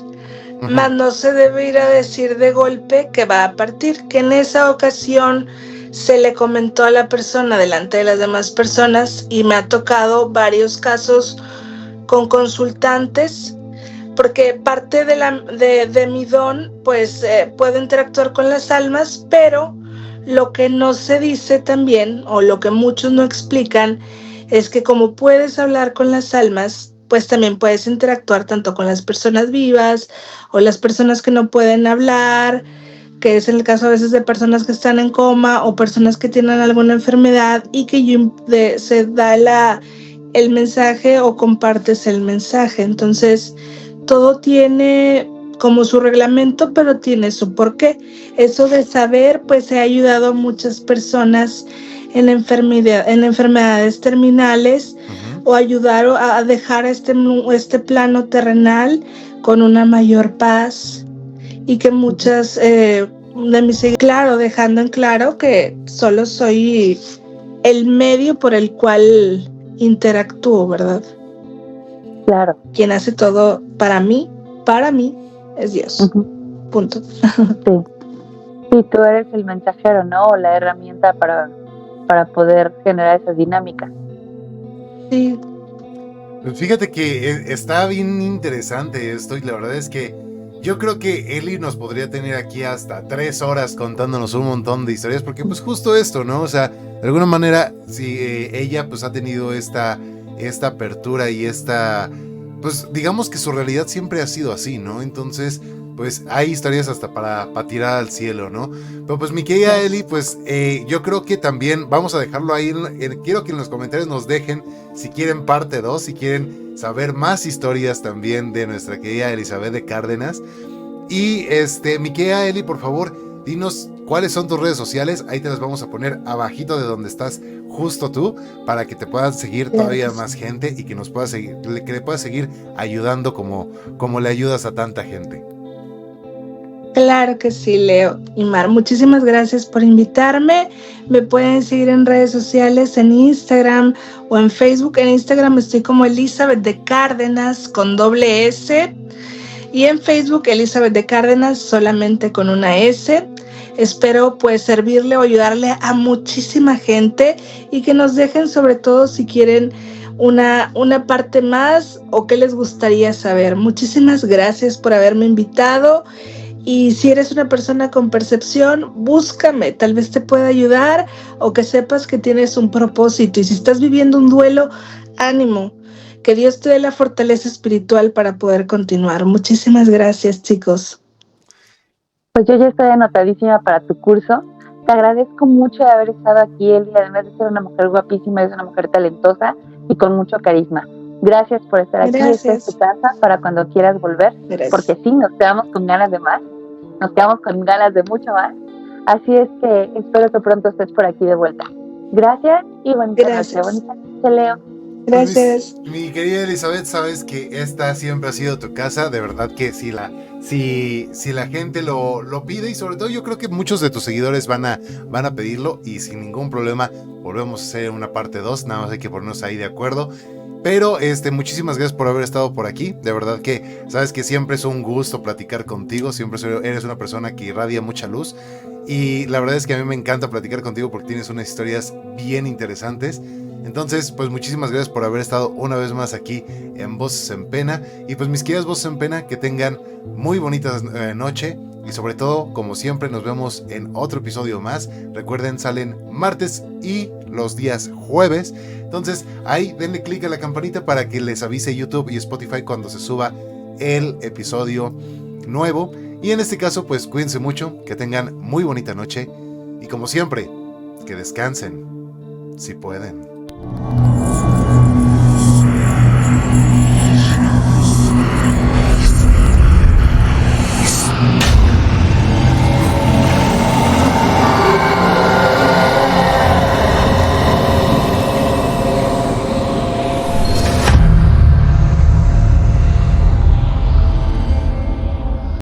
mas no se debe ir a decir de golpe que va a partir, que en esa ocasión se le comentó a la persona delante de las demás personas, y me ha tocado varios casos con consultantes, porque parte de mi don, pues puedo interactuar con las almas, pero lo que no se dice también, o lo que muchos no explican, es que como puedes hablar con las almas, pues también puedes interactuar tanto con las personas vivas o las personas que no pueden hablar, que es el caso a veces de personas que están en coma o personas que tienen alguna enfermedad, y que se da el mensaje o compartes el mensaje. Entonces, todo tiene como su reglamento, pero tiene su porqué. Eso de saber, pues ha ayudado a muchas personas en enfermedades terminales, o ayudar a dejar este plano terrenal con una mayor paz, y que muchas de mis seguidores, claro, dejando en claro que solo soy el medio por el cual interactúo, ¿verdad? Claro. Quien hace todo para mí es Dios. Uh-huh. Punto. Sí, tú eres el mensajero, ¿no? O la herramienta para poder generar esas dinámicas. Sí. Fíjate que está bien interesante esto, y la verdad es que yo creo que Eli nos podría tener aquí hasta 3 horas contándonos un montón de historias, porque pues justo esto, ¿no? O sea, de alguna manera, si ella pues ha tenido esta apertura y pues digamos que su realidad siempre ha sido así, ¿no? Entonces, pues hay historias hasta para tirar al cielo, ¿no? Pero pues mi querida Eli, pues yo creo que también vamos a dejarlo ahí, quiero que en los comentarios nos dejen si quieren parte 2, si quieren saber más historias también de nuestra querida Elizabeth de Cárdenas. Y mi querida Eli, por favor, dinos cuáles son tus redes sociales, ahí te las vamos a poner abajito de donde estás justo tú, para que te puedan seguir todavía más gente y que nos puedas seguir, que le puedas seguir ayudando como le ayudas a tanta gente. Claro que sí, Leo y Mar. Muchísimas gracias por invitarme. Me pueden seguir en redes sociales, en Instagram o en Facebook. En Instagram estoy como Elizabeth de Cárdenas con doble S. Y en Facebook Elizabeth de Cárdenas solamente con una S. Espero pues servirle o ayudarle a muchísima gente, y que nos dejen sobre todo si quieren una parte más o qué les gustaría saber. Muchísimas gracias por haberme invitado. Y si eres una persona con percepción, búscame, tal vez te pueda ayudar, o que sepas que tienes un propósito. Y si estás viviendo un duelo, ánimo, que Dios te dé la fortaleza espiritual para poder continuar. Muchísimas gracias, chicos. Pues yo ya estoy anotadísima para tu curso. Te agradezco mucho de haber estado aquí, Eli, además de ser una mujer guapísima, eres una mujer talentosa y con mucho carisma. Gracias por estar aquí. Esta es tu casa para cuando quieras volver. Gracias. Porque sí, nos quedamos con ganas de más. Nos quedamos con ganas de mucho más. Así es que espero que pronto estés por aquí de vuelta. Gracias y bonita noche. Bonita noche, Leo. Gracias. Mi querida Elizabeth, sabes que esta siempre ha sido tu casa. De verdad que si la gente lo pide, y sobre todo yo creo que muchos de tus seguidores van a pedirlo, y sin ningún problema volvemos a hacer una parte 2. Nada más hay que ponernos ahí de acuerdo. Pero muchísimas gracias por haber estado por aquí. De verdad que sabes que siempre es un gusto platicar contigo. Siempre eres una persona que irradia mucha luz. Y la verdad es que a mí me encanta platicar contigo porque tienes unas historias bien interesantes. Entonces, pues muchísimas gracias por haber estado una vez más aquí en Voces en Pena. Y pues mis queridas Voces en Pena, que tengan muy bonita noche. Y sobre todo, como siempre, nos vemos en otro episodio más. Recuerden, salen martes y los días jueves. Entonces, ahí denle clic a la campanita para que les avise YouTube y Spotify cuando se suba el episodio nuevo. Y en este caso, pues cuídense mucho, que tengan muy bonita noche. Y como siempre, que descansen, si pueden.